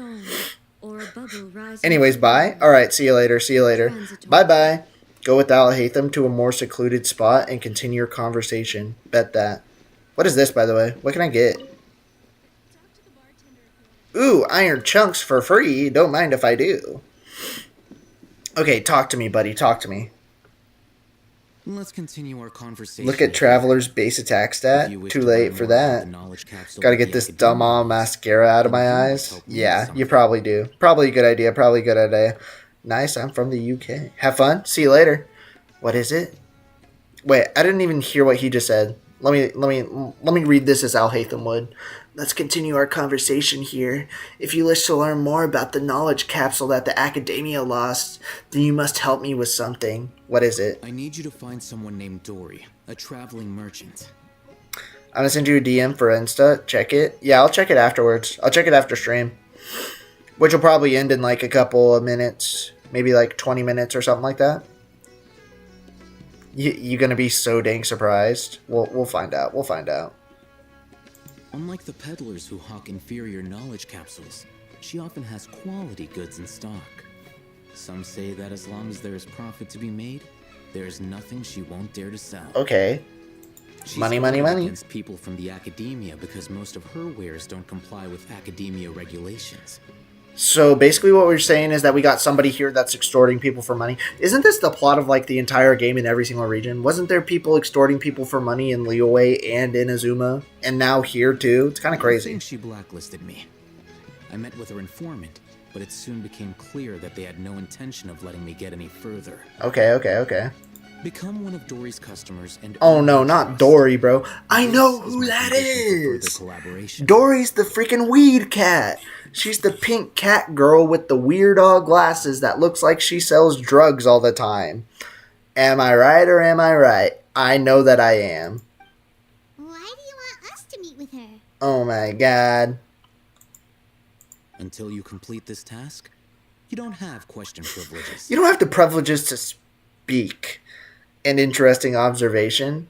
Anyways, bye. Alright, see you later. See you later. Bye-bye. Go with Alhaitham to a more secluded spot and continue your conversation. Bet that. What is this, by the way? What can I get? Ooh, iron chunks for free. Don't mind if I do. Okay, talk to me, buddy. Talk to me. Let's continue our conversation. Look at Traveler's base attack stat. Too late for that. Gotta get this dumb mascara out of my eyes. Yeah, you probably do. Probably a good idea. Probably a good idea. Nice, I'm from the UK. Have fun. See you later. What is it? Wait, I didn't even hear what he just said. Let me read this as Alhaitham would. Let's continue our conversation here. If you wish to learn more about the knowledge capsule that the Academia lost, then you must help me with something. What is it? I need you to find someone named Dory, a traveling merchant. I'm gonna send you a DM for Insta. Check it. Yeah, I'll check it afterwards. I'll check it after stream. Which will probably end in like a couple of minutes. Maybe like 20 minutes or something like that. You're gonna be so dang surprised. We'll find out. We'll find out. Unlike the peddlers who hawk inferior knowledge capsules, she often has quality goods in stock. Some say that as long as there is profit to be made, there is nothing she won't dare to sell. Okay. She's Money, money, money. Against people from the academia because most of her wares don't comply with academia regulations. So basically what we're saying is that we got somebody here that's extorting people for money. Isn't this the plot of like the entire game in every single region? Wasn't there people extorting people for money in Liyue and in Azuma? And now here too? It's kind of crazy. I think she blacklisted me. I met with her informant, but it soon became clear that they had no intention of letting me get any further. Okay. Become one of Dory's customers and... Oh no, not Dory, bro. I know who that is! Dory's the freaking weed cat! She's the pink cat girl with the weird glasses that looks like she sells drugs all the time. Am I right or am I right? I know that I am. Why do you want us to meet with her? Oh my god. Until you complete this task, you don't have question privileges. You don't have the privileges to speak. An interesting observation.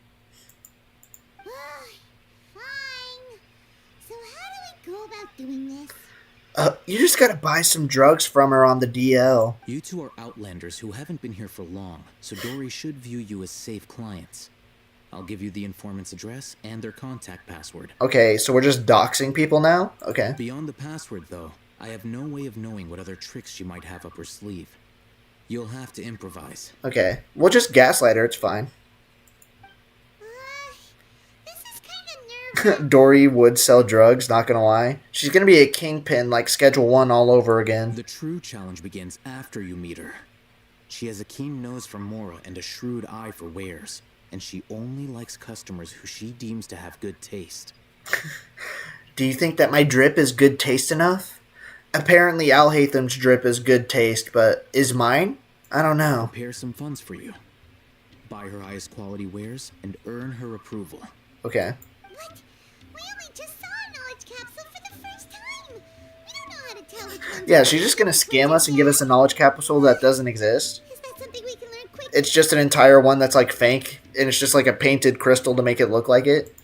Fine. So how do we go about doing this? You just gotta buy some drugs from her on the DL. You two are outlanders who haven't been here for long, so Dory should view you as safe clients. I'll give you the informant's address and their contact password. Okay, so we're just doxing people now? Okay. Beyond the password, though, I have no way of knowing what other tricks she might have up her sleeve. You'll have to improvise. Okay. We'll just gaslight her, it's fine. This is kind of nervous. Dory would sell drugs, not gonna lie. She's gonna be a kingpin like Schedule 1 all over again. The true challenge begins after you meet her. She has a keen nose for Mora and a shrewd eye for wares, and she only likes customers who she deems to have good taste. Do you think that my drip is good taste enough? Apparently Alhatham's drip is good taste, but is mine? I don't know. Prepare some funds for you. Buy her highest quality wares and earn her approval. Okay. What? We only just saw a knowledge capsule for the first time. We don't know how to tell which one's Yeah, she's just gonna scam us and give us a knowledge capsule that doesn't exist. Is that something we can learn quickly? It's just an entire one that's like fake, and it's just like a painted crystal to make it look like it.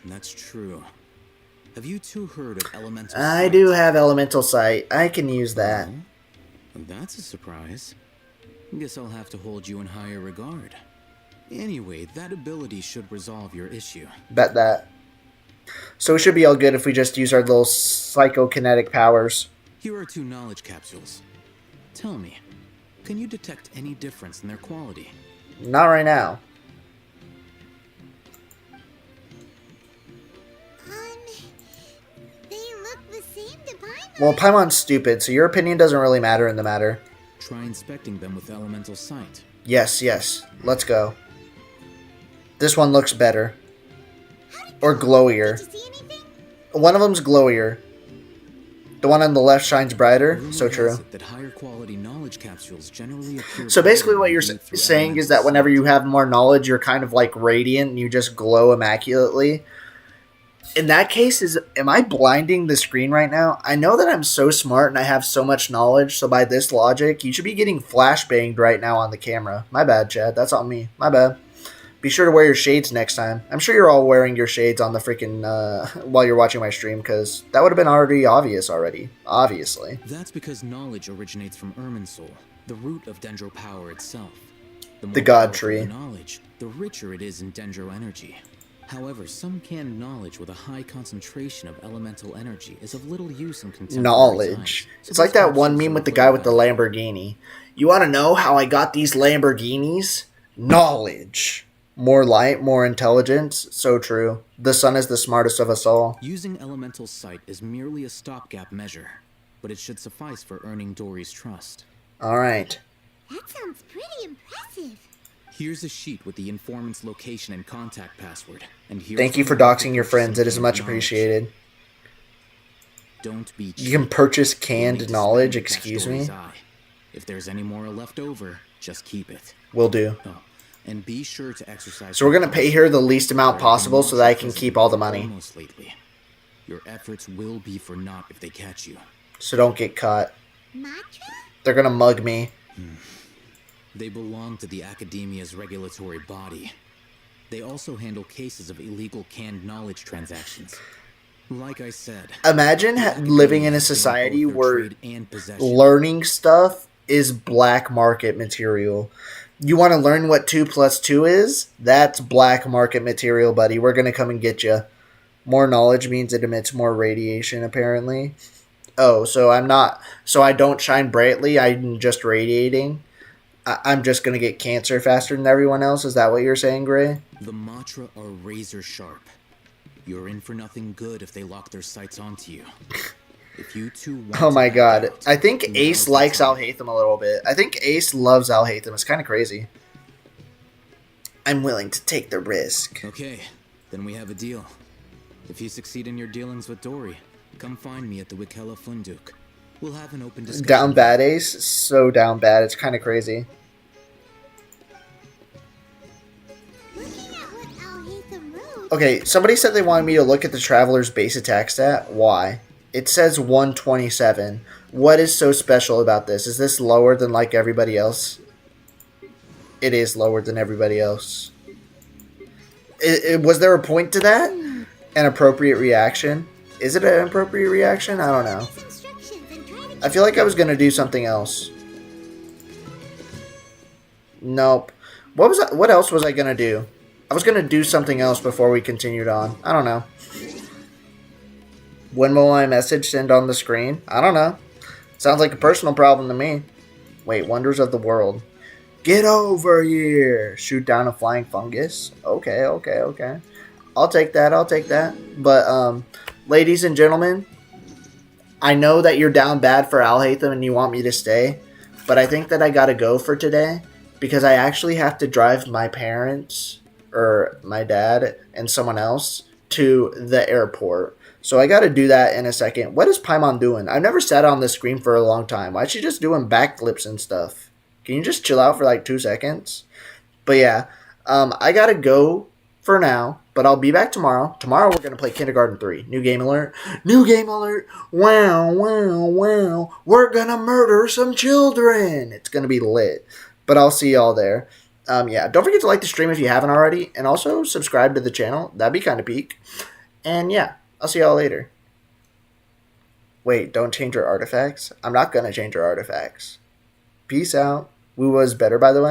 That's true. Have you two heard of elemental I sight? do have elemental sight. I can use that. Oh, that's a surprise. Guess I'll have to hold you in higher regard. Anyway, that ability should resolve your issue. Bet that. So it should be all good if we just use our little psychokinetic powers. Here are 2 knowledge capsules. Tell me, can you detect any difference in their quality? Not right now. They look the same to Paimon. Well, Paimon's stupid, so your opinion doesn't really matter in the matter. Try inspecting them with elemental sight. Yes, yes. Let's go. This one looks better. Or glowier. Did you see anything? One of them's glowier. The one on the left shines brighter. Rumor So true. has it that higher quality knowledge capsules generally appear So basically better what when you're viewed through saying is that elemental whenever sight. you have more knowledge, you're kind of like radiant and you just glow immaculately. In that case, am I blinding the screen right now? I know that I'm so smart and I have so much knowledge, so by this logic, you should be getting flashbanged right now on the camera. My bad, Chad. That's on me. My bad. Be sure to wear your shades next time. I'm sure you're all wearing your shades on the freaking, while you're watching my stream, because that would have been already obvious already. Obviously. That's because knowledge originates from Irminsul, the root of Dendro power itself. more The God powerful Tree. the knowledge, the richer it is in Dendro energy. However, some canned knowledge with a high concentration of elemental energy is of little use in contemporary Knowledge. times, so It's like these that one capsules meme are with the of guy little with the value. Lamborghini. You want to know how I got these Lamborghinis? Knowledge. More light, more intelligence. So true. The sun is the smartest of us all. Using elemental sight is merely a stopgap measure, but it should suffice for earning Dory's trust. Alright. That sounds pretty impressive. Here's a sheet with the informant's location and contact password. And here's Thank you the for link doxing your for friends. It is purchasing much knowledge. appreciated. Don't be cheap. You can purchase You'll canned need to knowledge, spend to catch excuse Dory's me? eye. If there's any more left over, just keep it. Will do. Oh, and be sure to exercise. So we're going to pay her the least amount possible so that I can keep all the money. Almost lately. Your efforts will be for naught if they catch you. So don't get caught. Matra? They're going to mug me. They belong to the Academia's regulatory body. They also handle cases of illegal canned knowledge transactions. Like I said, Imagine living in a Academia society both their where trade and possession. learning stuff is black market material. You want to learn what 2 plus 2 is? That's black market material, buddy. We're going to come and get you. More knowledge means it emits more radiation, apparently. Oh, so I don't shine brightly. I'm just radiating. I'm just going to get cancer faster than everyone else. Is that what you're saying, Gray? The Matra are razor sharp. You're in for nothing good if they lock their sights onto you. If you two want Oh to my back god. out, I think now's Ace the likes time. Alhaitham a little bit. I think Ace loves Alhaitham. It's kind of crazy. I'm willing to take the risk. Okay, then we have a deal. If you succeed in your dealings with Dory, come find me at the Wikela Funduk. We'll have an open discussion. Down bad, Ace. So down bad. It's kind of crazy. Looking at what Alhaitham wrote, Okay, somebody said they wanted me to look at the Traveler's base attack stat. Why? It says 127. What is so special about this? Is this lower than like everybody else? It is lower than everybody else. Was there a point to that? An appropriate reaction? Is it an appropriate reaction? I don't know. these I feel like I was gonna do something else. Nope. What else was I gonna do? I was gonna do something else before we continued on. I don't know. When will my message send on the screen? I don't know. Sounds like a personal problem to me. Wait, wonders of the world. Get over here! Shoot down a flying fungus. Okay, okay, okay. I'll take that, I'll take that. But, ladies and gentlemen, I know that you're down bad for Alhaitham and you want me to stay, but I think that I gotta go for today because I actually have to drive my parents, or my dad and someone else, to the airport. So I gotta do that in a second. What is Paimon doing? I've never sat on this screen for a long time. Why is she just doing backflips and stuff? Can you just chill out for like 2 seconds? But yeah, I gotta go for now, but I'll be back tomorrow. Tomorrow we're gonna play Kindergarten 3. New game alert. New game alert. Wow, wow, wow. We're gonna murder some children. It's gonna be lit. But I'll see y'all there. Yeah, don't forget to like the stream if you haven't already, and also subscribe to the channel. That'd be kind of peak. And yeah, I'll see y'all later. Wait, don't change your artifacts? I'm not gonna change your artifacts. Peace out. Woo was better, by the way.